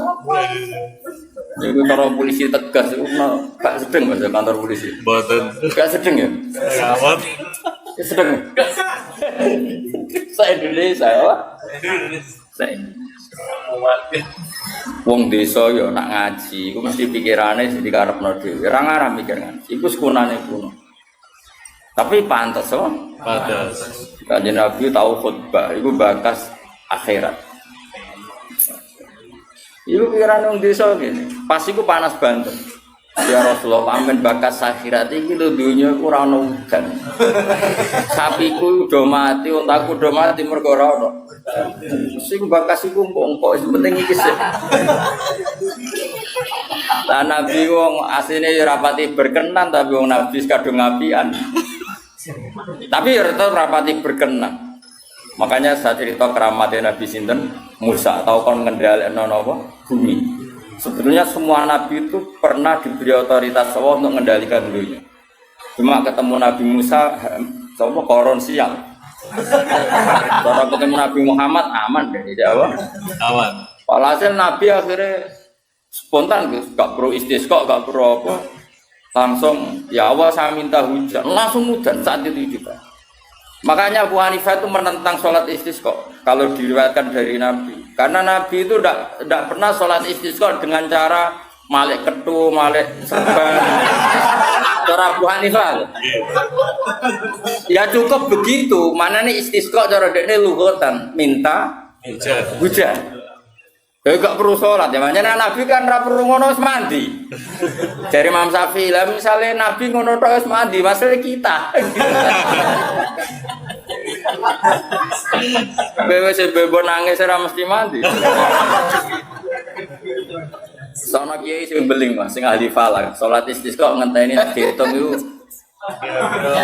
Iku cara polisi tegas iku gak sedeng Mas kantor polisi. Mboten. Gak sedeng ya? Sawat. Sedeng. Sak Indonesia apa? Sak. Wong desa yo nak ngaji, iku mesti pikirane jadi karepno dhewe. Ora ngarah mikir ngaji. Iku sekunane kuno. Tapi pantes kok. Pantes. Kanjeng Nabi tahu khutbah, iku bakas akhirat. Iku pikiran wong desa ngene. Pas iku panas banget. Ya Rasulullah, amin bakas akhirat iki lho donya ora ono udan. Sapiku udah mati, untaku udah mati mergo ora ono. Sing bakas iku engko penting iki sih. Lah Nabi wong asline ya rapati berkenan tapi wong Nabi kadung apian. Tapi ya tetep rapati berkenan. Makanya saya cerita keramatnya Nabi sinten Musa tahu kon ngendhalekno napa bumi. Sebetulnya semua nabi itu pernah diberi otoritas Allah untuk mengendalikan dunia. Cuma ketemu Nabi Musa sama koron sial. Kalau ketemu Nabi Muhammad aman dari Jawa. Aman. Walhasil Nabi akhirnya spontan gak perlu istisqa, gak perlu apa. Langsung ya Allah saya minta hujan, langsung hujan saat itu juga. Makanya Abu Hanifah itu menentang sholat istisqa kalau diriwayatkan dari Nabi. Karena Nabi itu tidak pernah sholat istisqa dengan cara malik ketu, malik serban. Cara Abu Hanifah. Ya cukup begitu. Mana nih istisqa cara dekne luhutan minta hujan. Ya gak perlu sholat ya. Makanya Nabi kan ra perlu ngono wis mandi. Dari Imam Syafi'i lah misalnya Nabi ngono tok wis mandi, masalah kita. Bebas bebo nangis ora mesti mandi. Sono kiai sing beling Mas, sing ahli falak, salat istisqa ngenteni diitung iku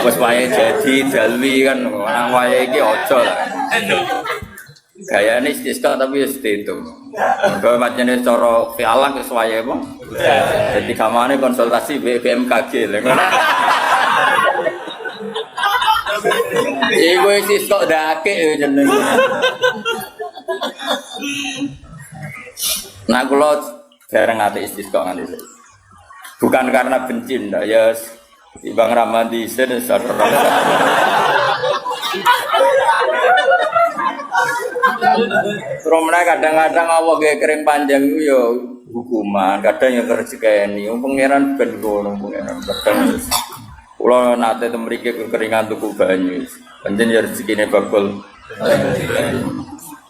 wis wayahe jadi dalwi kan, nang wayahe iki aja lah. Gayane istisqa tapi wis diitung. Mergo macane cara falak wis wayahe apa? Jadi kamane konsultasi BMKG lho. Iku wis kok ndake jenenge. Nah kula jarang ate istisqa nganti saiki. Bukan karena benci ndak ya Bang Ramadi sen saudara. Romna kadang-kadang Allah gawe kering panjang itu ya hukuman, kadang ya rezekeni. Pangeran ben ngono pangeran kadang. Kula nate temriki kekeringan tuku banyu. Pancen ya rezekine bakul.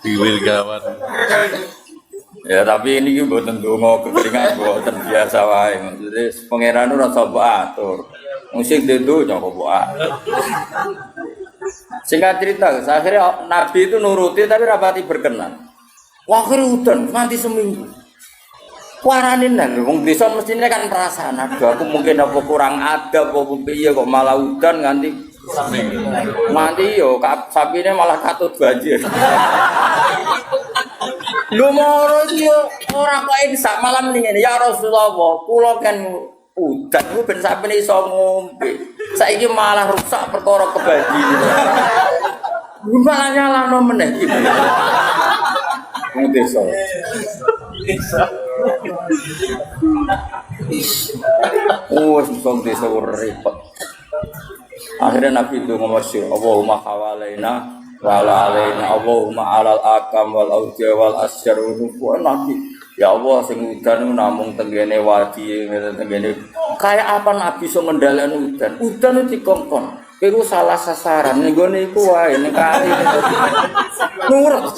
Diwil gawat. Ya tapi ini ki mboten donga kekeringan mboten biasa wae. Maksudnya pangeran ora usah atur. Musik dedo nyapa atur. Singkat cerita, akhirnya Nabi itu nuruti tapi rapati berkenan. Wah akhirnya hujan, nanti seminggu. Waranin lah, wong desa mestinya kan perasaan. Aduh, aku mungkin apa kurang adab, apa piye kok malah hujan nganti mati yo, sapine malah katut banjir. Lu moro iki ora kok sak malam ngene ya Rasulullah, kula kan udan ku ben sapine iso ngombe. Saiki malah rusak perkara kebanjiran. Malah nyalano meneh iki. Wong desa. Oh, wong desa repot. Akhirnya Nabi itu ngomong Allahumma hawalaina wa ala alaina Allahumma alal akam wal audya wal asyar wa Nabi. Ya Allah sing udan namung tenggene wadi tenggene kaya apa Nabi iso ngendhaleni udan. Udan itu dikongkon. Iku salah sasaran ning gone iku wae ning kali. Nurut.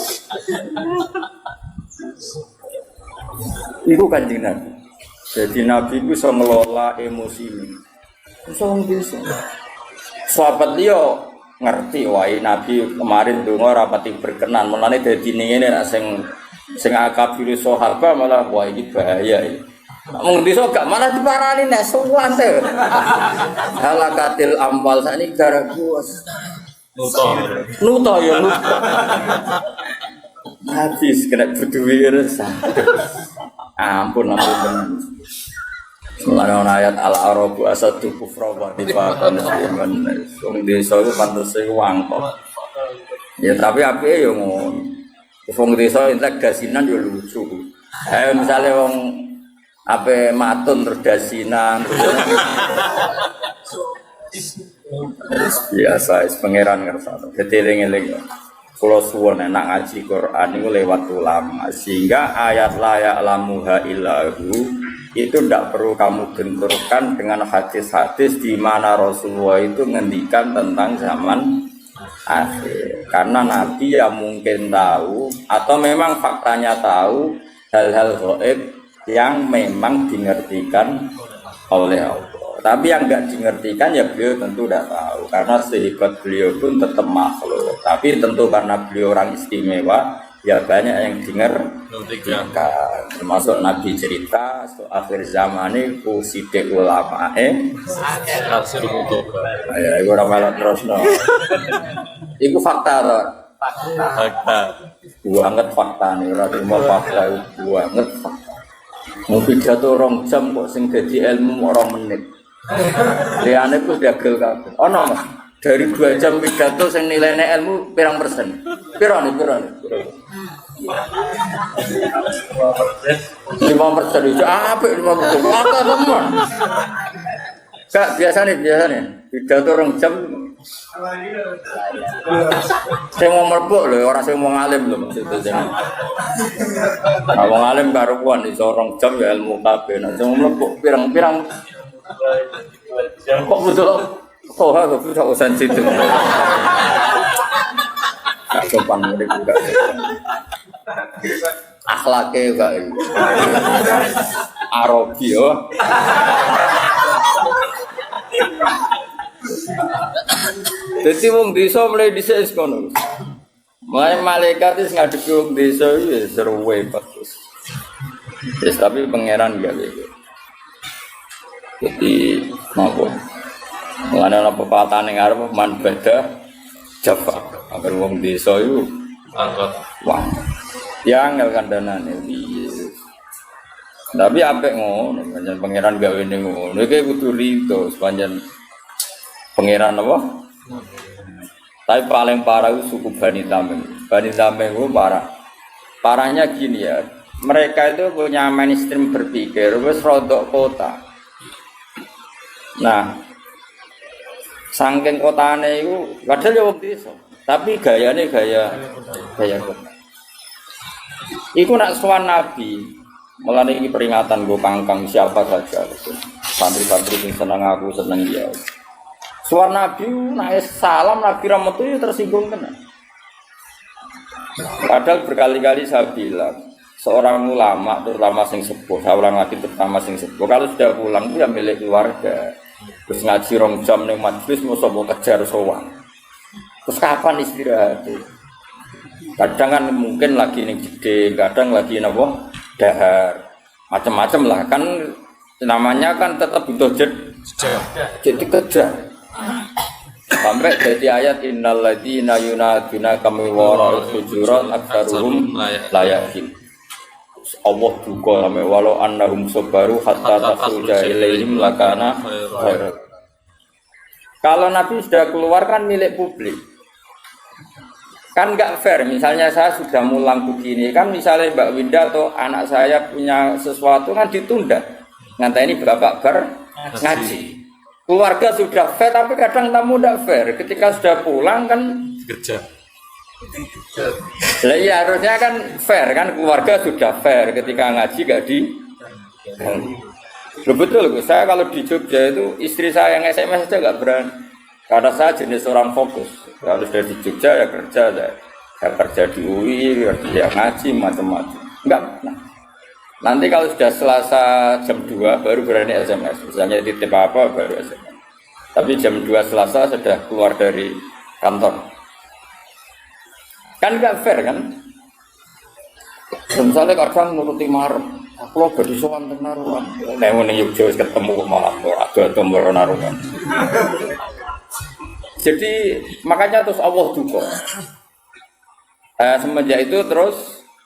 Iku Kanjeng Nabi. Jadi Nabi itu bisa ngelola emosi ini. Bisa. Sahabat dia ngerti wae Nabi kemarin donga rapati berkenan. Mulane dadi ngene nek sing akabir sahabat malah wah iki bahaya iki. Wong desa gak malah diparani nek suwante. Halakatil ampal sakniki gara bos. Nuto ya nuto. Habis kena berduwi resah. Ampun. Mulane ayat al-arabu asadu kufra wa nifaqan musliman. Wong desa iku pantese wangkok. Ya tapi apike ya ngono. Wong desa entek dasinan ya lucu. Misale wong ape matun terus dasinan. Biasa pangeran ngersano. Keteling-eling. Kula suwun nek ngaji Quran niku lewat ulama sehingga ayat la ya'lamuha illahu itu tidak perlu kamu benturkan dengan hadis-hadis di mana Rasulullah itu ngendikan tentang zaman akhir. Karena Nabi ya mungkin tahu atau memang faktanya tahu hal-hal gaib yang memang dimengertikan oleh Allah. Tapi yang enggak dimengertikan ya beliau tentu tidak tahu karena sehebat beliau pun tetap makhluk. Tapi tentu karena beliau orang istimewa ya banyak yang dimengertikan. Termasuk Nabi cerita akhir zaman ini kuside ulama akhir mutoba. Ya iku ora malah terusno. Iku fakta to. Fakta. Banget faktane ora terima fakta banget fakta. Mau pidato 2 jam kok sing dadi ilmu 2 menit. Liane ku dagel kabeh. Ono Mas. Dari 2 jam pidato sing nilainya ilmu pirang persen? Piro nih? 5% itu apa 5%? Maka teman. Kak biasa nih pidato 2 jam. Saya mau merbuk loh, orang saya mau ngalim loh maksudnya jangan. Nah, mau ngalim karuan di seorang jam ya ilmu kabeh. Nah, saya mau merbuk pirang-pirang. Kok betul? Oh, aku tak usah situ. Tak sopan murid juga. Akhlaknya juga. Arabi yo. Jadi wong desa mulai dhisik kono. Mulai malaikat wis ngadepi wong desa iki seru wae bagus. Yes, tapi pangeran gawe. Jadi napa? Mulane ana pepatah ning arep man beda Jawa. Agar wong desa iku angkat wong. Ya angel kandhanane piye. Tapi apik ngono, pancen pangeran gawe ning ngono. Iki kudu rido sepanjang pangeran apa? Tapi paling parah itu suku Bani Tamim. Bani Tamim itu parah. Parahnya gini ya, mereka itu punya mainstream berpikir, wis rodok kota. Nah, saking kotane itu, padahal ya waktu itu, tapi gayanya gaya kota. Iku nak sowan Nabi, mulane ini peringatan gue kangkang siapa saja. Santri-santri yang seneng aku seneng dia. Suara Nabi, naik salam Nabi Rahmat itu tersinggung kena. Padahal berkali-kali saya bilang, seorang ulama terutama sing sepuh, saya ulang lagi terutama sing sepuh, kalau sudah pulang itu ya milik keluarga. Terus ngaji 2 jam ning majelis mau kejar sowan. Terus kapan istirahat? Kadang kan mungkin lagi ning gede, kadang lagi napa dahar. Macam-macam lah kan namanya kan tetap butuh jadi kejar. Sampai jadi ayat innal ladzina yunaduna kami wara'ul hujurat aktsaruhum la yaqin. Allah duka sampai walau annahum sabaru hatta takhruja ilaihim lakana khairan. Kalau Nabi sudah keluar kan milik publik. Kan nggak fair, misalnya saya sudah mulang begini, kan misalnya Mbak Winda atau anak saya punya sesuatu kan ditunda. Nanti ini bapak ngaji. Keluarga sudah fair, tapi kadang tamu tidak fair. Ketika sudah pulang kan Kerja. lah iya harusnya kan fair kan, keluarga sudah fair. Ketika ngaji gak di Loh, betul loh, saya kalau di Jogja itu istri saya yang SMS aja gak berani. Karena saya jenis orang fokus. Kalau sudah di Jogja ya kerja, saya kerja di UI, ya ngaji macam-macam. Enggak. Nanti kalau sudah Selasa jam 2 baru berani SMS. Misalnya titip apa baru SMS. Tapi jam 2 Selasa sudah keluar dari kantor. Kan enggak fair kan? Misalnya kadang nuruti marem. Aku lo badi sowan teng Naruman. Nek ngene Yogya wis ketemu kok malah ora ado Naruman. Jadi makanya terus Allah duka. Semenjak itu terus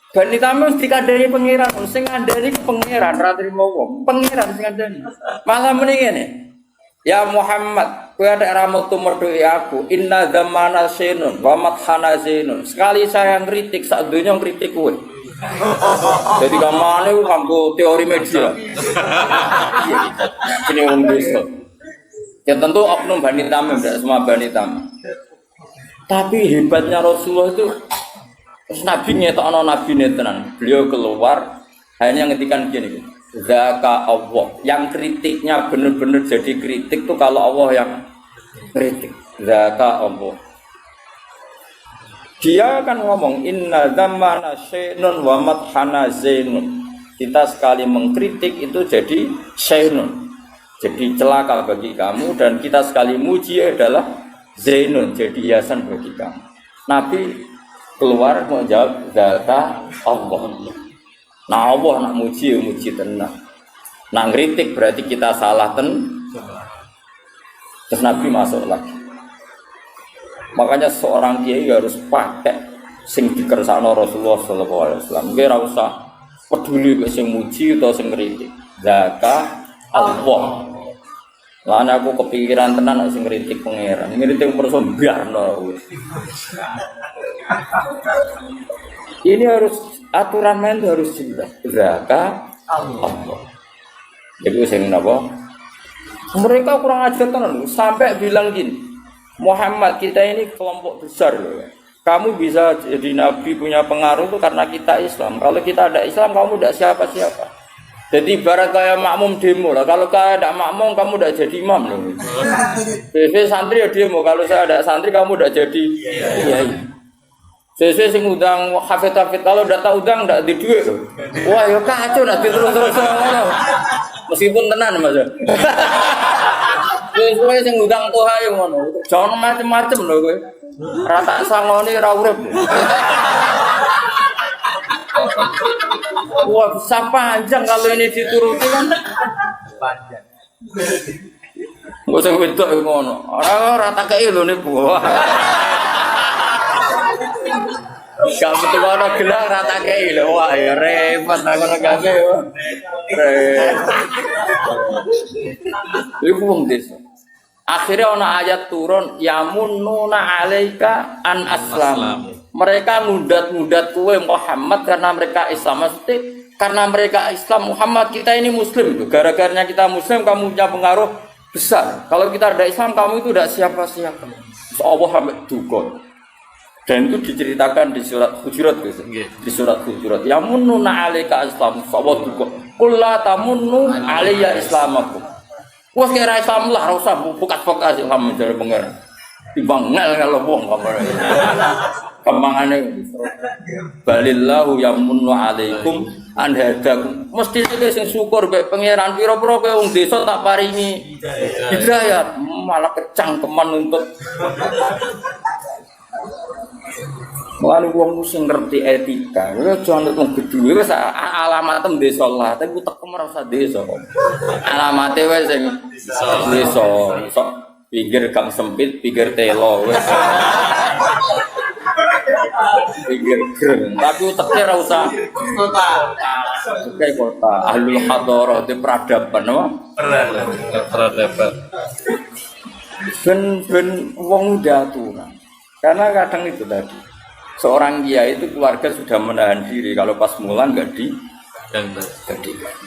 Bani Tamim dikandani pangeran, sing ngandani ku pangeran, ra trimo wong. Pangeran sing ngandani. Malah muni ngene. Ya Muhammad, kowe ada ramu tumerdui aku. Inna zamana sinun wa mathana zinun. Sekali saya ngritik sak donya ngritik kowe. Jadi kamane ku nganggo teori media. Ini wong desa. Ya tentu oknum Bani Tamim, tidak semua Bani Tamim. Tapi hebatnya Rasulullah itu, Nabi ngetokno Nabi tenan. Beliau keluar hanya ngetikan gini, Zaka Allah. Yang kritiknya benar-benar jadi kritik tuh kalau Allah yang kritik. Zaka Allah. Dia akan ngomong inna zamana syainun wa madhana zainun. Kita sekali mengkritik itu jadi syainun. Jadi celaka bagi kamu, dan kita sekali muji adalah zainun, jadi hiasan bagi kamu. Nabi keluar menjawab data Allah. Nah Allah nak muji, muji tenang. Nak ngritik berarti kita salah Terus Nabi masuk lagi. Makanya seorang kiai harus pakai sing dikersakno Rasulullah sallallahu alaihi wasallam. Ora usah peduli sing muji atau sing ngritik. Zaka Allah. Lah aku kepikiran tenan sing ngritik pangeran. Ngritik perso biarno. Ini harus aturan main harus jelas. Zaka Allah. Jadi sing napa? Mereka kurang ajar tenan sampai bilang gini. Muhammad, kita ini kelompok besar loh. Kamu bisa jadi nabi punya pengaruh itu karena kita Islam. Kalau kita ada Islam, kamu tidak siapa-siapa. Jadi ibarat kayak makmum demo lah. Kalau kayak ada makmum, kamu udah jadi imam loh. Sesuai santri ya demo. Kalau saya ada santri, kamu udah jadi kiai. Sesuai sing udang hafid-hafid. Kalau udah tak udang, udah di duit loh. Wah, ya kacau, udah terus-terus. Meskipun tenan mas. Sesuai sing udang tuh ayo ngono. Jangan macem-macem loh gue. Rata sangoni ra urip. Wah, bisa panjang kalau ini dituruti kan. Panjang. Gak usah wedok ngono. Ora tak kei lho niku. Gak betul ana gelang ra tak kei lho. Wah, ya repot aku negake. Iku wong desa. Akhirnya ana ayat turun yamununa alaika an aslam. Mereka ngudat-ngudat kue Muhammad karena mereka Islam. Maksudnya karena mereka Islam Muhammad, kita ini Muslim. Gara-garanya kita Muslim, kamu punya pengaruh besar. Kalau kita ada Islam, kamu itu tidak siapa-siapa. Allah sampai duka. Dan itu diceritakan di surat Hujurat. Di surat Hujurat. Yamununa alaika Islam. Allah duka. Qul la tamunnu alayya islamakum. Wah kira Islam lah, usah bukas-bukas Islam dari pengen. Timbang ngel wong kamane. Kemangane balillahu yamunnu alaikum an hadakum. Mesti iki sing syukur mek pangeran pira-pira kowe wong desa tak paringi hidayah, malah kecangkeman untuk Lalu wong sing ngerti etika, aja nek wong gedhe wis alamatem desa lah, tapi tekem ora usah desa. Alamate wis sing desa, sok pinggir gang sempit, pinggir telo wis. Pinggir greng, tapi uteknya ora usah kota. Kayak kota, ahlul hadarah di peradaban, apa? Peradaban. Ben wong udah aturan. Karena kadang itu tadi Seorang kiai itu keluarga sudah menahan diri kalau pas mulan nggak di.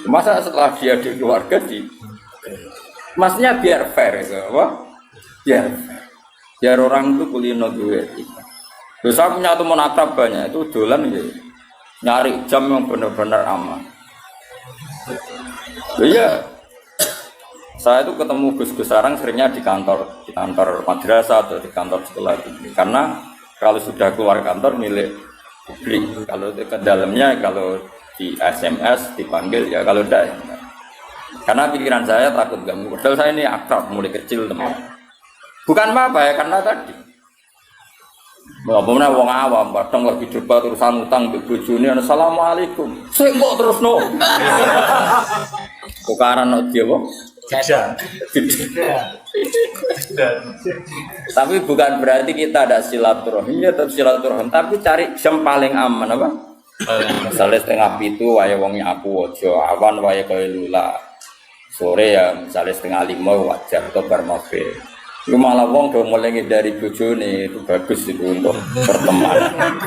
Masa setelah dia di keluarga di. Maksudnya biar fair itu, apa? Biar orang itu kulino duit. Terus saya punya teman akrab banyak itu dolan gitu. Nyari jam yang benar-benar aman. Iya. Saya itu ketemu Gus Sarang seringnya di kantor madrasah atau di kantor sekolah ini. Karena kalau sudah keluar kantor milik publik, kalau ke dalamnya kalau di SMS dipanggil ya kalau tidak. Karena pikiran saya takut ganggu. Padahal saya ini akrab mulai kecil teman. Bukan apa ya karena tadi. Bapaknya wong awam, kadang lagi debat urusan utang di bojone, assalamualaikum. Sik kok terus no. Tukaran no dia kok. Tapi bukan berarti kita ada silaturahim, ya tetap silaturahim. Tapi cari jam paling aman apa? Misalnya setengah pitu, waya wongnya aku ojo, awan waya kaya lula. Sore ya, misalnya setengah lima wajar atau bermafir. Itu malah wong udah mulai dari bojone itu bagus itu untuk pertemanan.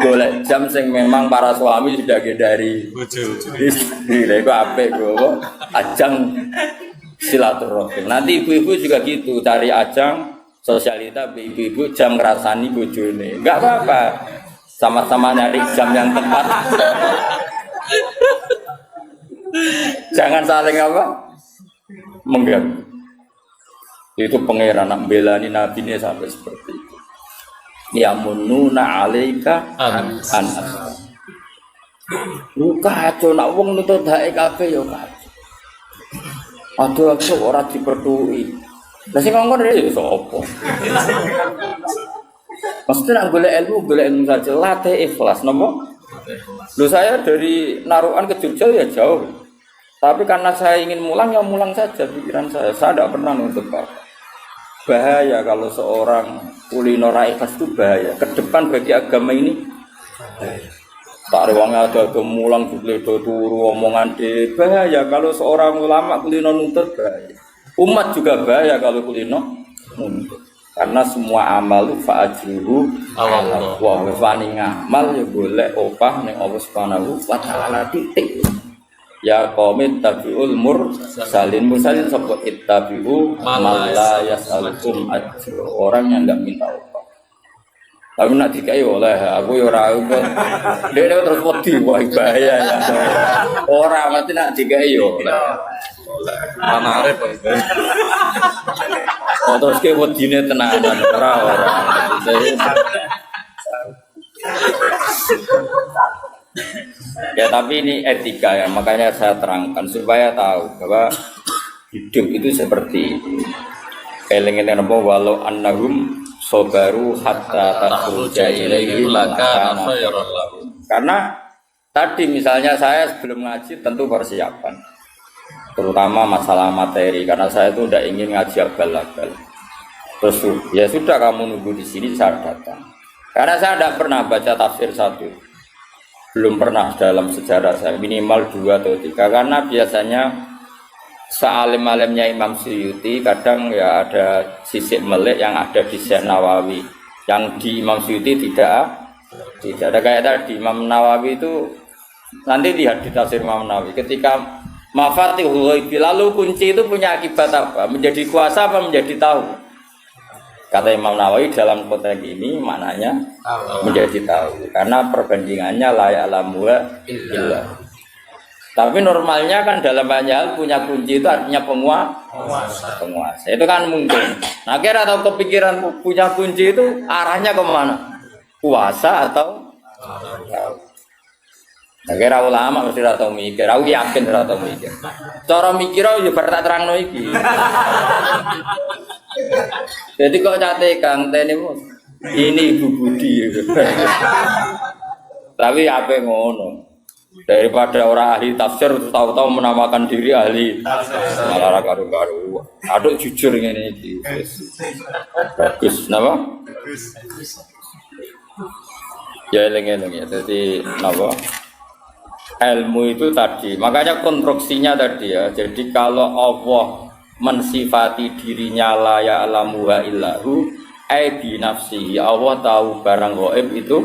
Boleh jam sing memang para suami sudah dari istri, itu apik kok ajang silaturahim. Nanti ibu-ibu juga gitu cari ajang sosialita ibu-ibu jam ngrasani bojone. Enggak apa-apa. Sama-sama nyari jam yang tepat. Jangan saling apa? Mengganggu. Itu pangeran nak belani nabi ini sampai seperti itu. Ya mununa alaika anas. Lu kacau nak wong nutut hae kabeh ya kacau. Aduh aku ora dipertuhi. Lah sing ngongkon ya sapa? Mesti nak golek ilmu saja latih ikhlas napa? Lu saya dari Narukan ke Jogja ya jauh. Tapi karena saya ingin mulang ya mulang saja pikiran saya. Saya tidak pernah nuntut apa. Bahaya kalau seorang kulino ikhlas itu bahaya. Kedepan bagi agama ini tak rewangnya ada mulang juga turu omongan deh. Bahaya kalau seorang ulama kulino nuntut bahaya. Umat juga bahaya kalau kulino nuntut. Karena semua amal itu fa'ajruhu Allah. Wa wani ngamal ya boleh opah ning Allah Subhanahu wa taala titik. Ya qaumit tabiul mursalin sapa ittabi'u malla yas'alukum ajra, orang yang enggak minta upah. Tapi nak dikai oleh aku ya ora dia terus wedi wah bahaya ya. Ora mesti nak dikai yo oleh. Mana arep terus ke wedine tenanan ora. Ya tapi ini etika ya, makanya saya terangkan supaya tahu bahwa hidup itu seperti itu. Eling-eling apa walau annahum sabaru hatta takhruja ilaihi lakana khairan lahum. Karena tadi misalnya saya sebelum ngaji tentu persiapan. Terutama masalah materi karena saya itu tidak ingin ngaji abal-abal. Terus ya sudah kamu nunggu di sini saya datang. Karena saya tidak pernah baca tafsir satu. Belum pernah dalam sejarah saya, minimal 2 atau 3 karena biasanya sealim-alimnya Imam Suyuti kadang ya ada sisik melek yang ada di Syekh Nawawi yang di Imam Suyuti tidak ada kayak tadi Imam Nawawi itu nanti lihat di tafsir Imam Nawawi ketika Mafatihul Ghaib lalu kunci itu punya akibat apa? Menjadi kuasa apa menjadi tahu? Kata Imam Nawawi dalam konteks ini maknanya menjadi tahu karena perbandingannya la ya'lamu illa. Tapi normalnya kan dalam banyak hal punya kunci itu artinya penguasa. Itu kan mungkin. Nah kira atau kepikiran punya kunci itu arahnya kemana? Kuasa atau tahu? Nah kira ulama mesti ora tau mikir, aku yakin ora tau mikir. Cara mikir yo bar tak terangno iki. Jadi kok cate Kang Tenimu ini Ibu Budi tapi apa ngono daripada orang ahli tafsir tahu-tahu menamakan diri ahli malah karu-karu aduk jujur ngene iki bagus napa ya eling-eling ya jadi napa ilmu itu tadi makanya konstruksinya tadi ya jadi kalau Allah mensifati dirinya la ya'lamu wa illahu bi nafsihi. Allah tahu barang gaib itu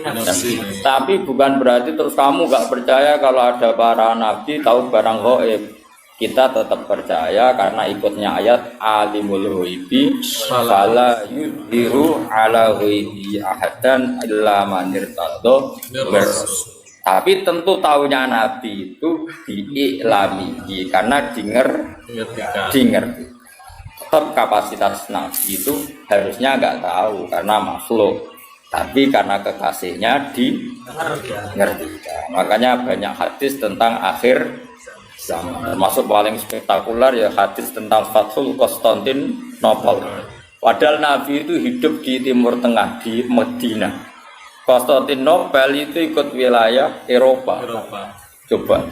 nafsi. Tapi bukan berarti terus kamu gak percaya kalau ada para nabi tahu barang gaib. Kita tetap percaya karena ikutnya ayat alimul ghaibi fala yudhiru ala ghaibi ahadan illa man irtadha. Tapi tentu tahunya nabi itu diiklami karena dinger. Tetap kapasitas nabi itu harusnya nggak tahu karena makhluk, tapi karena kekasihnya ngerti. Makanya banyak hadis tentang akhir zaman, termasuk paling spektakuler ya hadis tentang Fathul Konstantinopel. Padahal nabi itu hidup di Timur Tengah di Medina. Konstantinopel itu ikut wilayah Eropa. Coba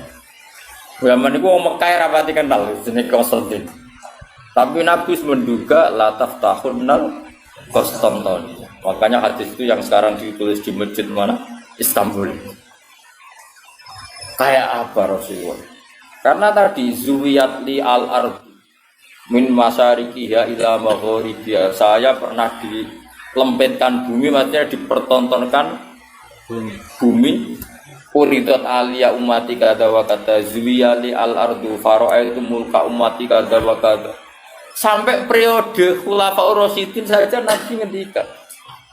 zaman itu Mekah rapati kenal jenis Konstantin. Tapi Nabi menduga la taftahunnal Konstantin. Makanya hadis itu yang sekarang ditulis di masjid mana? Istanbul. Kayak apa Rasulullah? Karena tadi zuwiyat li al-ard min masyariqiha ila magharibiha. Saya pernah dilempitkan bumi, maksudnya dipertontonkan bumi. Uridat alia umati kada wa kada zuwiyali al-ardu fara'aitu mulka umati kada wa kada. Sampai periode Khulafaur Rasyidin saja Nabi ngendikan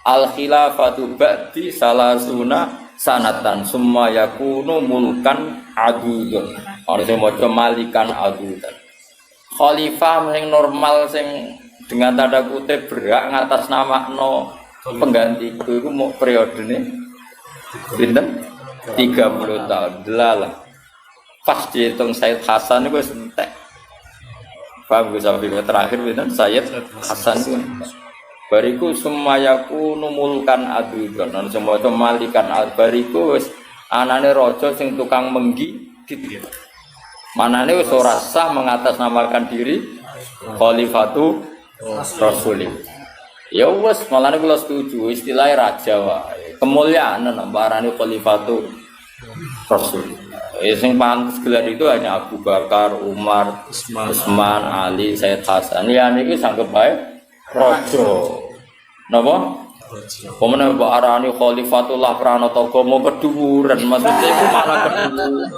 al-khilafatu ba'di salasuna sanatan summa yakunu mulkan adudun. Harusnya maca malikan adudan. Khalifah yang normal sing dengan tanda kutip berhak ngatas nama no pengganti itu mau periode ini pinten 30 tahun delalah. Pas dihitung Sayyid Hasan itu sentek. Paham gue sampai terakhir pinten Sayyid Hasan itu. Bariku semayaku numulkan adudan dan semua itu malikan bariku wis anane raja sing tukang menggi gitu. Manane wis ora sah mengatasnamakan diri khalifatu rasulillah. Ya wis malane kula setuju istilah raja wae. Kemuliaan nambarane khalifatu rasul. Sing pantes gelar itu hanya Abu Bakar, Umar, Utsman, Ali, Sayyid Hasan. Ya niki sanggep bae raja. Napa? Pemene mbok arani khalifatullah pranata agama keduwuran, maksudnya iku malah keduwuran.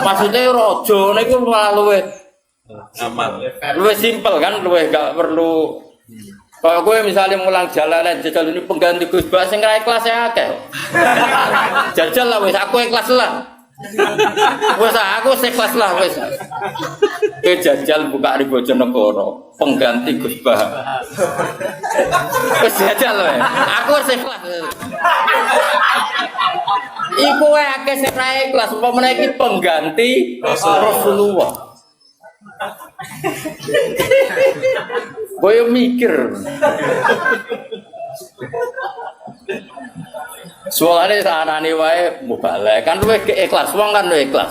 Maksudnya raja niku malah luwih aman. Luwih simpel kan, luwih gak perlu. Kalau gue misalnya mulang jalanan jajal ini pengganti Gus Bas sing ra ikhlas ya akeh. Jajal lah wis aku ikhlas lah. Wis aku ikhlas lah wis. Ke jajal buka di Bojonegoro pengganti Gus Bas. Wis jajal wae. Aku ikhlas. Iku wae akeh sing ra ikhlas upamane iki pengganti Rasulullah. Boyo mikir. Soalnya sanane wae mubalek kan luwih ikhlas wong kan luwih ikhlas.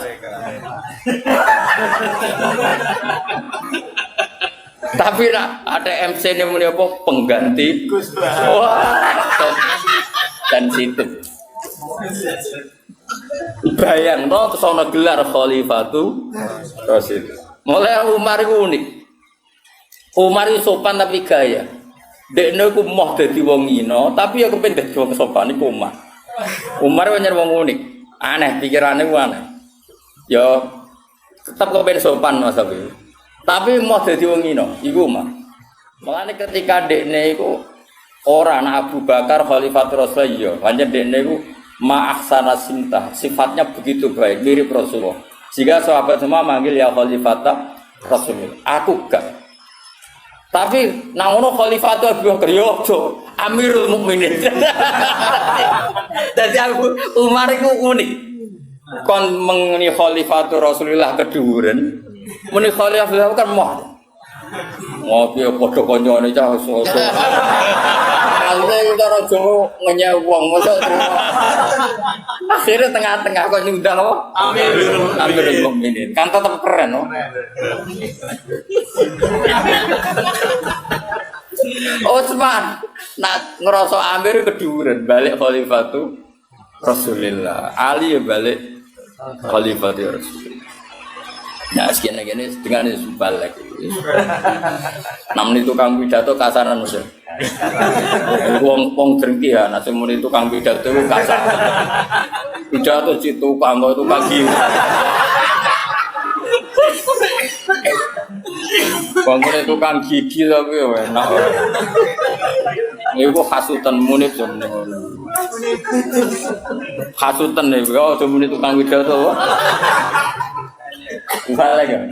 Tapi nak ada MC ini muni apa pengganti Gus Bas. Dan situ. Bayang no kesana gelar khalifatu Rasul. Mulai Umar itu unik. Umar itu sopan tapi gaya. Dekne ku moh dadi wong ino, tapi ya kepen dadi wong sopan iku Umar. Umar pancen wong unik. Aneh pikirane ku aneh. Ya tetep kepen sopan Mas Abi. Tapi moh dadi wong ino iku Umar. Mulane ketika dekne iku ora anak Abu Bakar Khalifatur Rasulullah, pancen dekne iku ma'ahsana sinta, sifatnya begitu baik mirip Rasulullah. Jika sahabat semua manggil ya Khalifatah Rasulullah, aku gak. Tapi nang ngono Khalifatah Abu Bakar yo Amirul Mukminin. Dadi aku Umar iku unik. Kon mengeni Khalifatah Rasulullah keduren, muni Khalifah kan moh. Ngopi padha kancane cah sosok. Alne cara Jawa ngenyek wong mosok. Akhirnya tengah-tengah kok nyundang apa? Amirul Mukminin. Kan tetep keren no. Utsman nak ngerasa Amir keduren balik Khalifatu Rasulillah. Ali ya balik Khalifatu Rasulillah. Nah, sekian gini dengan itu balik. 6 menit tukang pidato kasaran udah. Wong drengki ya, nasi muni tukang pidato kasar. Pidato situ kanggo itu kaki. Wong tukang gigi tapi enak. Iku hasutan munib sebenarnya. Hasutan nih, kalau sebenarnya tukang pidato. Balik kan?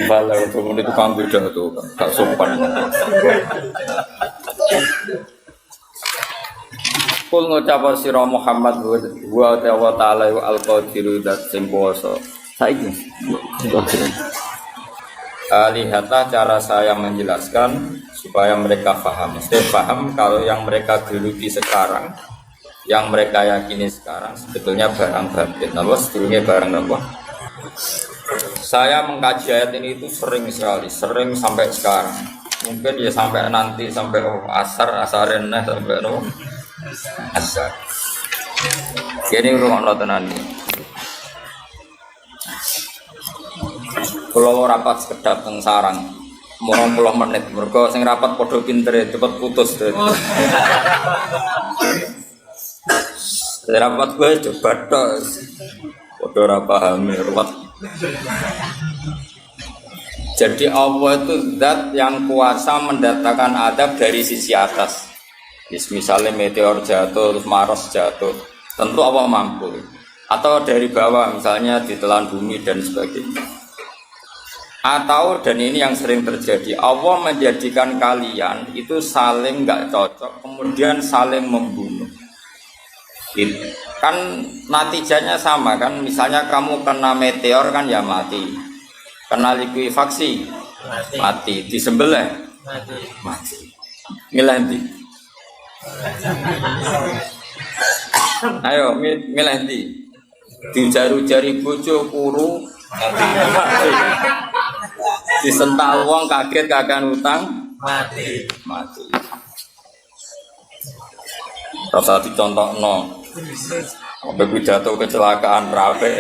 Balik sebenarnya tukang pidato, gak sopan. Kul ngucap sira Muhammad wa ta'ala al-qadiru dat sing kuwasa. Saiki. Lihatlah cara saya menjelaskan supaya mereka paham. Mesti paham kalau yang mereka geluti sekarang, yang mereka yakini sekarang sebetulnya barang batin. Apa sebetulnya barang apa? Saya mengkaji ayat ini itu sering sekali, sering sampai sekarang. Mungkin ya sampai nanti sampai asarin sampai asar. Ini rumah tenan ini. Kalau rapat sekedap teng sarang, mau 20 menit. Mereka sing rapat podo pinter cepet putus. Rapat gue coba tos, podo rapahami ruwet. Jadi Allah itu zat yang kuasa mendatangkan adab dari sisi atas. Misalnya meteor jatuh, terus Mars jatuh, tentu Allah mampu. Atau dari bawah, misalnya ditelan bumi dan sebagainya. Atau dan ini yang sering terjadi, Allah menjadikan kalian itu saling nggak cocok, kemudian saling membunuh. Kan natijanya sama kan, misalnya kamu kena meteor kan ya mati, kena likuifaksi mati, disembelih mati. Milih ndi? Ayo milih ndi? Dijaru-jari bojo kuru mati. Disental wong kaget kagak utang mati. Rasa dicontohno. Sampai pidato kecelakaan rapi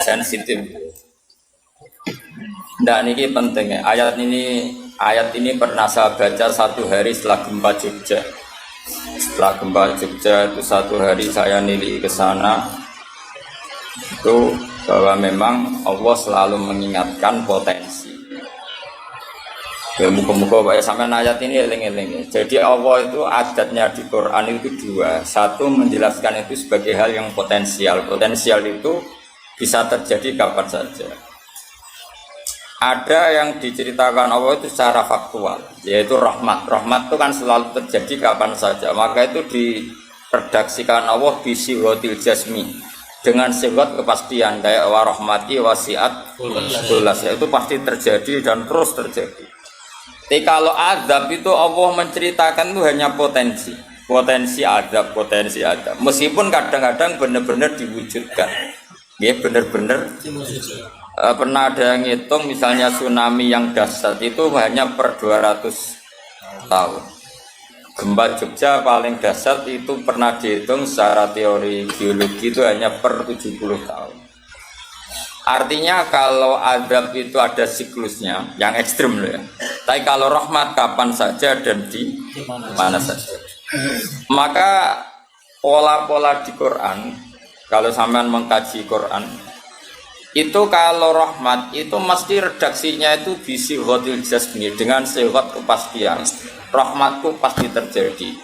sensitif. Nah ini pentingnya ayat ini pernah saya baca satu hari setelah gempa Jogja. Setelah gempa Jogja itu satu hari saya nilai ke sana itu bahwa memang Allah selalu mengingatkan potensi. Ya muka-muka Pak sampai ayat ini eling-eling. Jadi Allah itu adatnya di Quran itu dua. Satu menjelaskan itu sebagai hal yang potensial. Potensial itu bisa terjadi kapan saja. Ada yang diceritakan Allah itu secara faktual, yaitu rahmat. Rahmat itu kan selalu terjadi kapan saja. Maka itu diredaksikan Allah bisiwatil jasmi dengan sifat kepastian kayak warahmati wasiat ulas itu pasti terjadi dan terus terjadi. Tapi kalau azab itu Allah menceritakan itu hanya potensi azab. Meskipun kadang-kadang benar-benar diwujudkan, ya benar-benar. Pernah ada yang ngitung misalnya tsunami yang dahsyat itu hanya per 200 tahun. Gempa Jogja paling dahsyat itu pernah dihitung secara teori geologi itu hanya per 70 tahun. Artinya kalau azab itu ada siklusnya yang ekstrim loh ya. Tapi kalau rahmat kapan saja dan di mana saja. Maka pola-pola di Quran, kalau sampean mengkaji Quran, itu kalau rahmat itu mesti redaksinya itu bisi hotil jasmi dengan sifat kepastian. Rahmatku pasti terjadi.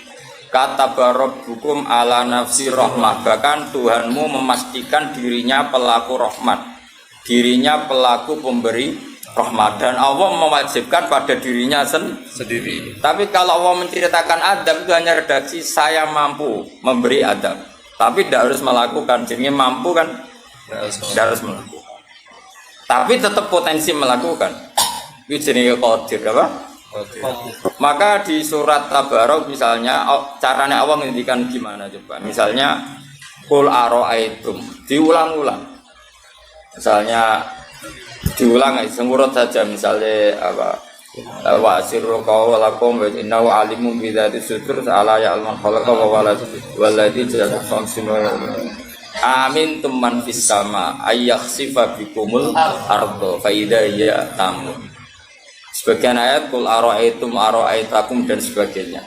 Kata barabbukum ala nafsi rahmat, bahkan Tuhanmu memastikan dirinya pelaku rahmat, dirinya pelaku pemberi rahmat, dan Allah mewajibkan pada dirinya sendiri. Tapi kalau Allah menceritakan adab itu hanya redaksi saya mampu memberi adab, tapi tidak harus melakukan. Jadi mampu kan tidak harus melakukan, tapi tetap potensi melakukan. Itu jenis qadir apa? Maka di surat Tabarok misalnya caranya Allah menghentikan gimana coba? Misalnya qul aro'aitum, diulang-ulang. Misalnya diulang sengurut saja, misalnya apa? Wa sirru qawlakum wa innahu alimun bi dzati sudur ala ya'lamu khalaqa wa walati jalla samsinu. Amin tuman fis sama ayakhsifa bikumul ardo fa idza hiya tamur. Sebagian ayat kul aro'aitakum dan sebagainya.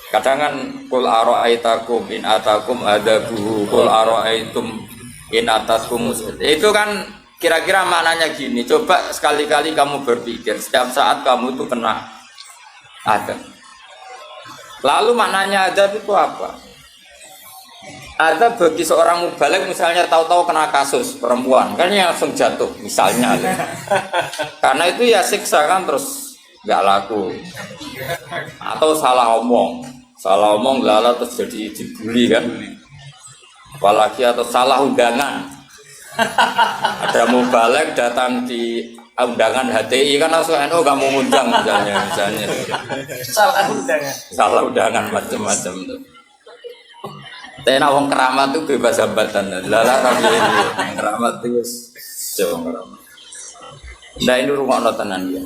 Kadang kan kul aro'aitakum in atakum adabuhu kul aro'aitum in atakum. Itu kan kira-kira maknanya gini. Coba sekali-kali kamu berpikir setiap saat kamu itu kena adab. Lalu maknanya adab itu apa? Ada bagi seorang mubalek misalnya tahu-tahu kena kasus perempuan kan yang langsung jatuh misalnya karena itu ya siksa kan terus nggak laku atau salah omong lala terus jadi dibully kan apalagi atau salah undangan ada mubalek datang di undangan HTI kan langsung NU gak mau ngundang misalnya salah undangan macam-macam tuh. Tena wong keramat itu bebas hambatan. Lala tapi ini keramat itu jauh keramat. Nah ini rumah tenan ya.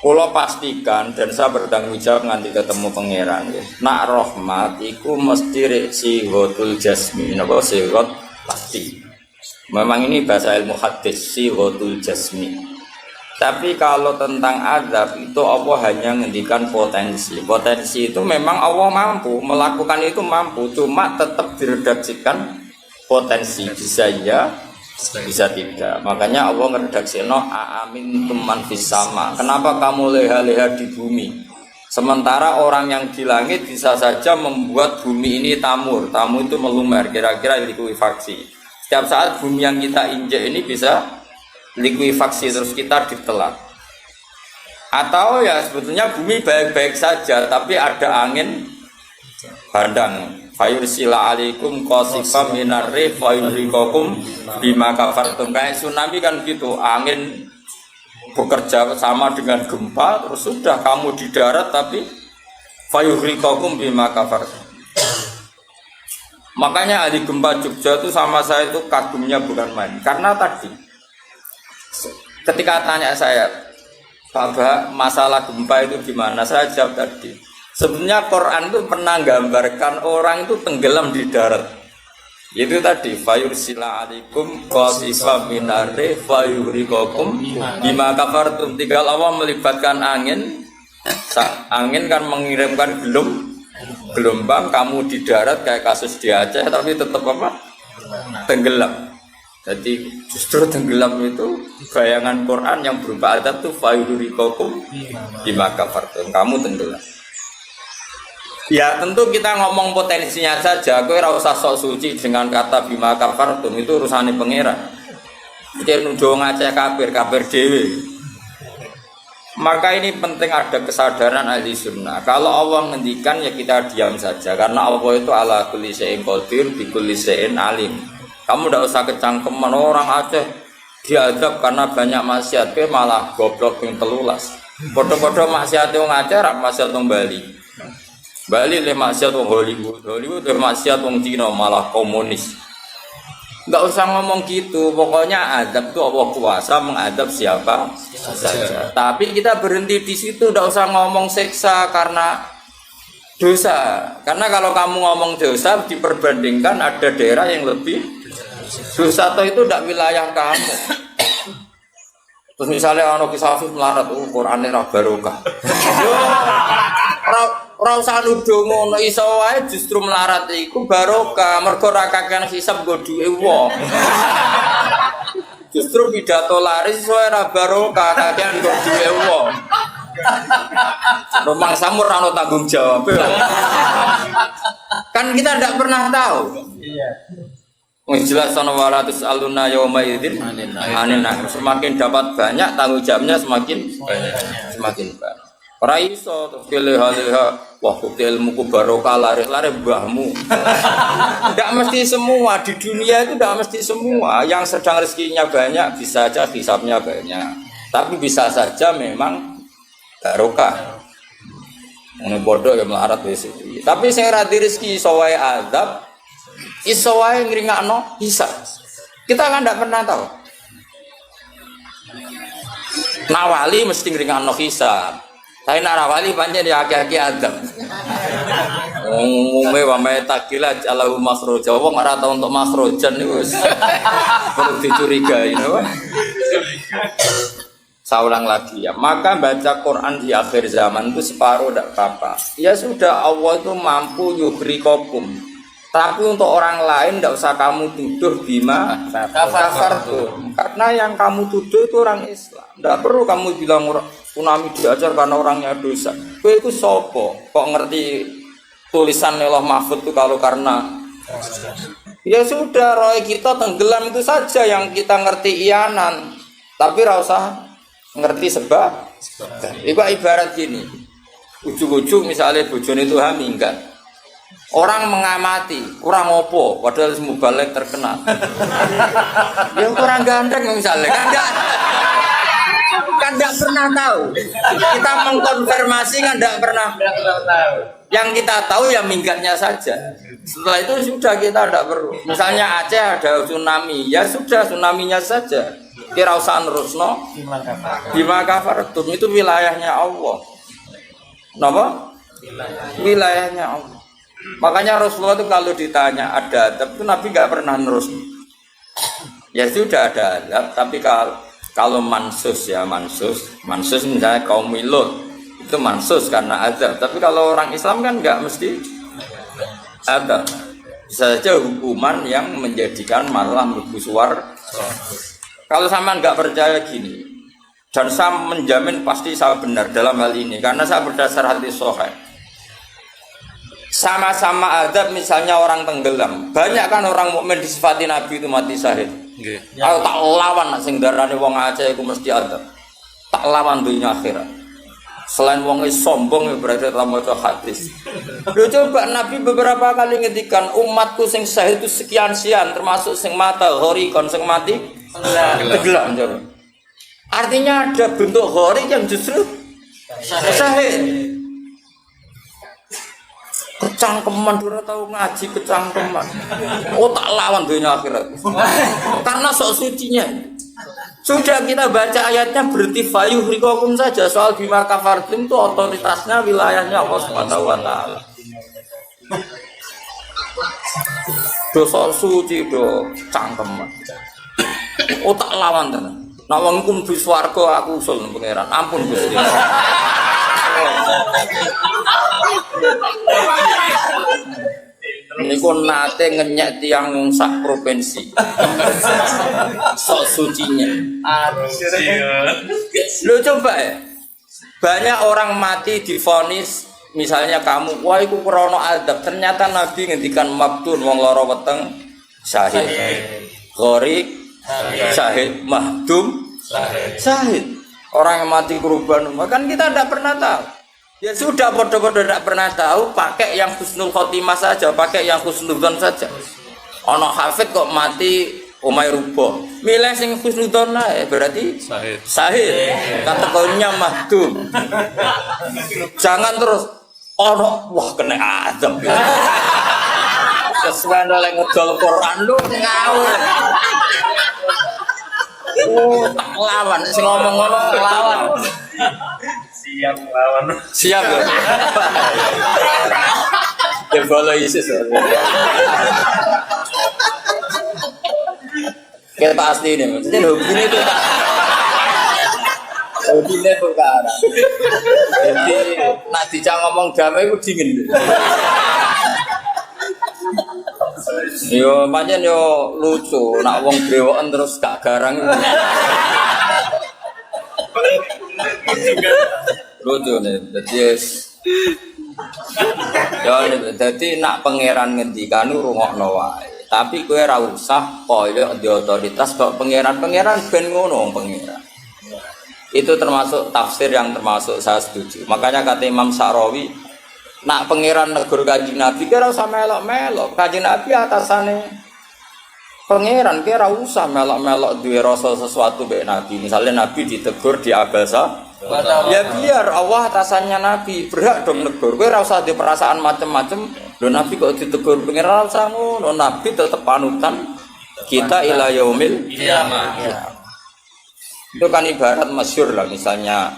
Kalau pastikan dan saya bertanggung jawab nanti ketemu pangeran ya. Nak rahmat iku mesti sighatul jasmi. Napa sighat pasti. Memang ini bahasa ilmu hadis sighatul jasmi. Tapi kalau tentang azab itu Allah hanya ngendikan potensi. Potensi itu memang Allah mampu melakukan itu mampu, cuma tetap diredaksikan potensi bisa ya, bisa tidak. Makanya Allah ngeredaksino amin tuman fis sama. Kenapa kamu leha-leha di bumi? Sementara orang yang di langit bisa saja membuat bumi ini tamur. Tamu itu melumer, kira-kira likuifaksi. Setiap saat bumi yang kita injek ini bisa likuifaksi terus kita ditelan. Atau ya sebetulnya bumi baik-baik saja tapi ada angin bandang fayursila alaikum qasifam minar rih fayurikakum bima kafartum. Kayak tsunami kan gitu, angin bekerja sama dengan gempa terus sudah kamu di darat tapi fayurikakum bima kafartum. Makanya ahli gempa Jogja itu sama saya itu kagumnya bukan main karena tadi ketika tanya saya, Pak, masalah gempa itu gimana? Saya jawab tadi, sebenarnya Quran itu pernah gambarkan orang itu tenggelam di darat. Itu tadi, fayursila alaikum qasifam minarri fayurikakum bima kafartum. Tinggal Allah melibatkan angin. Angin kan mengirimkan gelombang, kamu di darat kayak kasus di Aceh, tapi tetap apa? Tenggelam. Jadi justru tenggelam itu bayangan Quran yang berupa adab itu fayurikakum bima kafartum, kamu tenggelam. Ya tentu kita ngomong potensinya saja, kowe ora usah sok suci dengan kata bima kafartum, itu urusane pangeran. Iki nuduh ngaceh kafir dhewe. Maka ini penting ada kesadaran ahli sunnah. Kalau Allah ngendikan ya kita diam saja karena Allah itu ala kulli syai'in qadir bi kulli syai'in alim. Kamu tidak usah kecangkeman orang Aceh diadab karena banyak maksiat, malah goblok yang telulas. Podo-podo maksiat yang Aceh, rak maksiat yang Bali. Bali le maksiat yang Hollywood le maksiat yang Cina, malah komunis. Tidak usah ngomong gitu, pokoknya adab itu Allah kuasa mengadab siapa saja. Tapi kita berhenti di situ, tidak usah ngomong seksa karena dosa. Karena kalau kamu ngomong dosa diperbandingkan ada daerah yang lebih dosa itu tidak wilayah kamu. Terus misalnya ono kisah melarat, Qur'ane ra barokah. Yo ora usah nuduh ngono, iso wae justru melarat iku barokah, mergo ra kakean hisab nggo duwe wong. Justru pidato laris iso ra barokah, kakean nggo duwe wong. Rumah samur ra ono tanggung jawab. Kan kita tidak pernah tahu. Iya. Jelas sana waratus aluna yauma idzin anin. Semakin dapat banyak tanggung jawabnya semakin banyak. Ora iso terus leha-leha wah ilmuku barokah lari-lari mbahmu. Tidak mesti semua di dunia itu tidak mesti semua. Yang sedang rezekinya banyak bisa saja hisabnya banyak. Tapi bisa saja memang barokah. Ini bodoh yang melarat wis. Tapi sing ra rezeki iso wae azab. Iso wae ngringakno bisa. Kita kan tidak pernah tahu. Nawali mesti ngringakno hisab. Tapi nak wali pancen ya akeh-akeh adab. Umume wa may takila alahu makhraja. Wong ora tau untuk makhrajan niku wis perlu dicurigai napa. Saya ulang lagi ya, maka baca Quran di akhir zaman itu separuh tidak apa-apa. Ya sudah, Allah itu mampu yubrikokum. Tapi untuk orang lain tidak usah kamu tuduh bima kafartum. Karena yang kamu tuduh itu orang Islam. Tidak perlu kamu bilang tsunami diajar karena orangnya dosa. Kowe itu sopo? Kok ngerti tulisan Allah Mahfud itu kalau karena ya sudah, roh kita tenggelam itu saja yang kita ngerti iyanan. Tapi rasa ngerti sebab. Iku ibarat gini. Ujung-ujung misalnya bojone itu hamil. Orang mengamati, kurang opo, padahal semua balik terkenal. Yang kurang ganteng misalnya, kan enggak pernah tahu. Kita mengkonfirmasi kan enggak pernah tahu. Yang kita tahu ya minggatnya saja. Setelah itu sudah kita enggak perlu. Misalnya Aceh ada tsunami, ya sudah tsunaminya saja. Kira usah nerusno. Bima kafartum itu wilayahnya Allah. Napa? Wilayahnya Allah. Makanya Rasulullah itu kalau ditanya ada adab itu Nabi nggak pernah nerus. Ya sudah ada adab, tapi kalau mansus ya mansus misalnya kaum Lut itu mansus karena adab. Tapi kalau orang Islam kan nggak mesti adab. Bisa saja hukuman yang menjadikan malah mlebu swarga. Kalau sama nggak percaya gini, dan saya menjamin pasti saya benar dalam hal ini karena saya berdasar hadis sahih. Sama-sama adab misalnya orang tenggelam. Banyak kan orang mukmin disifati Nabi itu mati syahid. Nggih. Aku tak lawan nak sing darane wong Aceh iku mesti adab. Tak lawan dunia akhirat. Selain wong sombong ya berarti ora maca hadis. Lho coba Nabi beberapa kali ngendikan umatku sing syahid itu sekian-sekian termasuk sing mata horikon sing mati tenggelam. Artinya ada bentuk horik yang justru syahid. Kecangkeman ora tahu ngaji kecangkeman. Oh tak lawan dunia akhirat. Karena sok sucinya. Sudah kita baca ayatnya berarti fayuh rikokum saja soal bima kafartum itu otoritasnya wilayahnya Allah Subhanahu wa taala. Dosa suci do cangkeman. Oh tak lawan tenan. Nek wong iku mlebu swarga aku usul nang pangeran. Ampun Gusti. Niku nate ngenyek tiang sak provinsi. Sok sucinya. Lu coba ya. Banyak orang mati divonis misalnya kamu, wah iku krana adab. Ternyata Nabi ngendikan mabtun wong lara weteng syahid. Gharik syahid, mahdum syahid. Orang yang mati korban, kan kita tidak pernah tahu. Ya sudah, bodoh-bodoh tidak pernah tahu. Pakai yang husnul khotimah saja, pakai yang husnudzon saja. Ono hafid kok mati omai rubo. Milih sing husnudzon lah, berarti sahih. Kategorinya mahdum. Jangan terus ono wah kena adab. Kesuwen oleh ngedol Quran lu ngawur. Oh, tak lawan, sing ngomong ngono lawan. Siap lawan. Siap ya. Ya follow ISIS. Kita pasti ini, maksudnya hobinya itu tak. Hobinya bukan. Jadi nak dicak ngomong damai itu dingin. Yo pancen yo lucu, nak wong brewoken terus gak garang. Lucu nih, jadi nak pangeran ngendikan rungokno wae. Tapi kowe ora usah koyo di otoritas kok pangeran ben ngono pangeran. Itu termasuk tafsir yang termasuk saya setuju. Makanya kata Imam Sa'rawi, nak pangeran negur Kanjeng Nabi kira usah melok-melok. Kanjeng Nabi atasane pangeran kira usah melok-melok duwe rasa sesuatu mbek Nabi. Misalnya Nabi ditegur di Abasa, ya biar Allah atasannya Nabi, berhak dong negur. Kowe ora usah di perasaan macam-macam. Lho Nabi kok ditegur pangeran ora usah ngono. Nabi tetep panutan kita ila yaumil kiamah. Itu kan ibarat masyhur lah, misalnya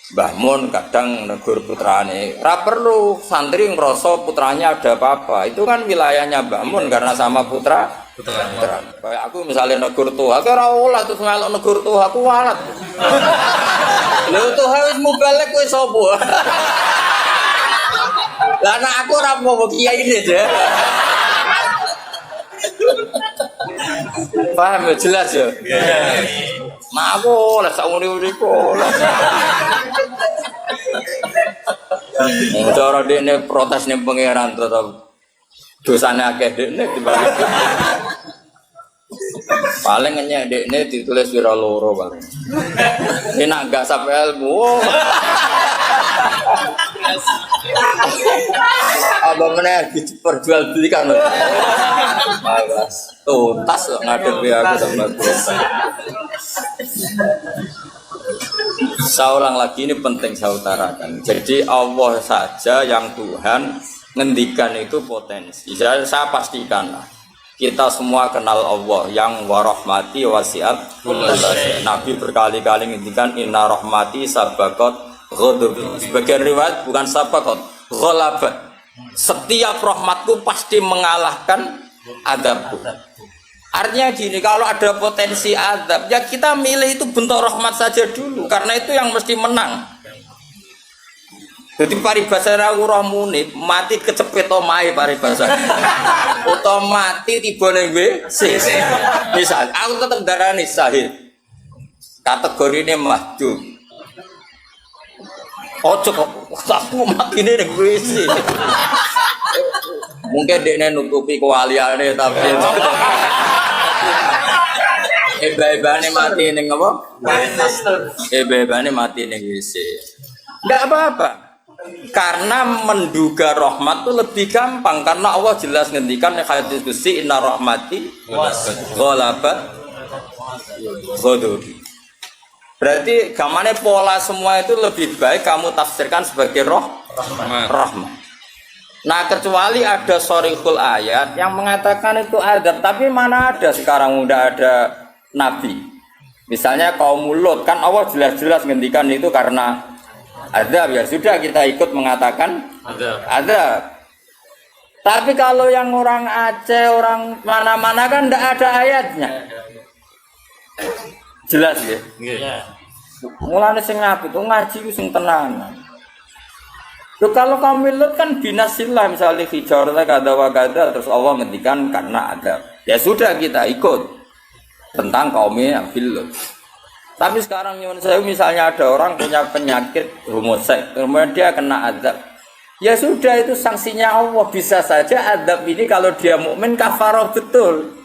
Mbah Mun kadang negur putrane. Ora perlu santri ngrasa putranya ada apa-apa. Itu kan wilayahnya Mbah Mun karena sama putra. Kayak aku misalnya negur tuh, aku ora oleh terus ngelok negur tuh, aku walat. Lho tuh wis mubalek kowe sapa? Lah nek aku ora mau kiai ini aja. Paham ya jelas ya? Mak aku lah sak uri-uriku. Cara dekne protes ning pangeran tetep dosane akeh dekne dibanding. Paling ngenyek dekne ditulis wira loro paling. Enak gak sampai ilmu. Apa meneh diperjualbelikan. Malas. Tuntas kok ngadepi aku sama biasa. Saya ulang lagi ini penting saya utarakan. Jadi Allah saja yang Tuhan ngendikan itu potensi. Saya pastikan lah. Kita semua kenal Allah yang warahmati wasiat. Nabi berkali-kali ngendikan inna rahmati sabaqat ghadabi. Sebagian riwayat bukan sabaqat, ghalabat. Setiap rahmatku pasti mengalahkan adabku. Artinya gini, kalau ada potensi azab, ya kita milih itu bentuk rahmat saja dulu, karena itu yang mesti menang. Jadi paribasa roh munib, mati kecepet omahe paribasa. Utawa mati tiba ning WC. Misal, aku tetap darani sahih. Kategorine mahjub. Ojo kok aku matine ning WC. Mungkin dekne nutupi kewaliane tapi Eba-ebane mati ning apa? Eba-ebane mati ning WC. Enggak apa-apa. Karena menduga rahmat itu lebih gampang karena Allah jelas ngendikan hadis qudsi inna rahmati ghalabat ghadabi. Berarti gamane pola semua itu lebih baik kamu tafsirkan sebagai rahmat. Nah kecuali ada sorihul ayat yang mengatakan itu adab, tapi mana ada sekarang udah ada nabi. Misalnya kaum Lut kan Allah jelas-jelas ngendikan itu karena adab, ya sudah kita ikut mengatakan adab. Tapi kalau yang orang Aceh, orang mana-mana kan tidak ada ayatnya. Jelas ya? Mulane sing apik itu ngaji ku sing tenanan. Loh, kalau kaum Lut kan binasillah misalnya hijarah kada wa kada terus Allah ngendikan karena adab. Ya sudah kita ikut tentang kaumnya Lut. Tapi sekarang saya misalnya ada orang punya penyakit homoseks, kemudian dia kena azab. Ya sudah itu sanksinya Allah. Bisa saja azab ini kalau dia mukmin kafarah betul.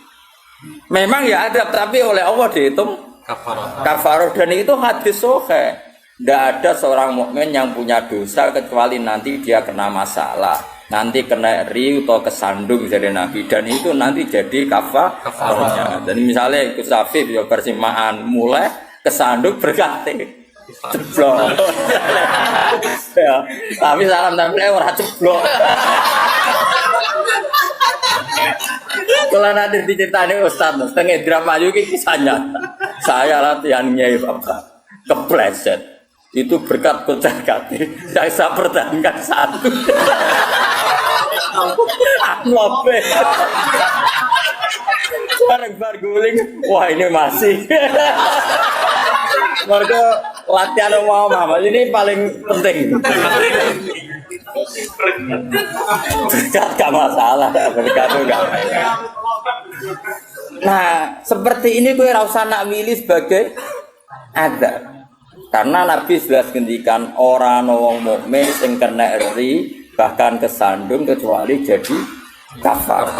Memang ya adab tapi oleh Allah dihitung kafarah dan itu hadis sahih. Tidak ada seorang mukmin yang punya dosa kecuali nanti dia kena masalah, nanti kena riu atau kesandung dari Nabi dan itu nanti jadi kafarahnya. Dan misalnya ikut safif ya persimaan mulai kesandung berganti ceblok. Ya, tapi salam tempel ora ceblok. Kalau nanti diceritani Ustaz, setengah drama juga kisahnya. Saya latihan nyai bapak kepleset. Itu berkat berkati yang saya pertahankan satu. Lope. Sekarang berguling, wah ini masih. Mereka latihan mau mama ini paling penting. Berkat gak masalah, berkat enggak. Nah, seperti ini gue rasa nak milih sebagai ada. Karena Nabi sudah ngendikan orang wong mukmin sing kena eri bahkan kesandung kecuali jadi kafar.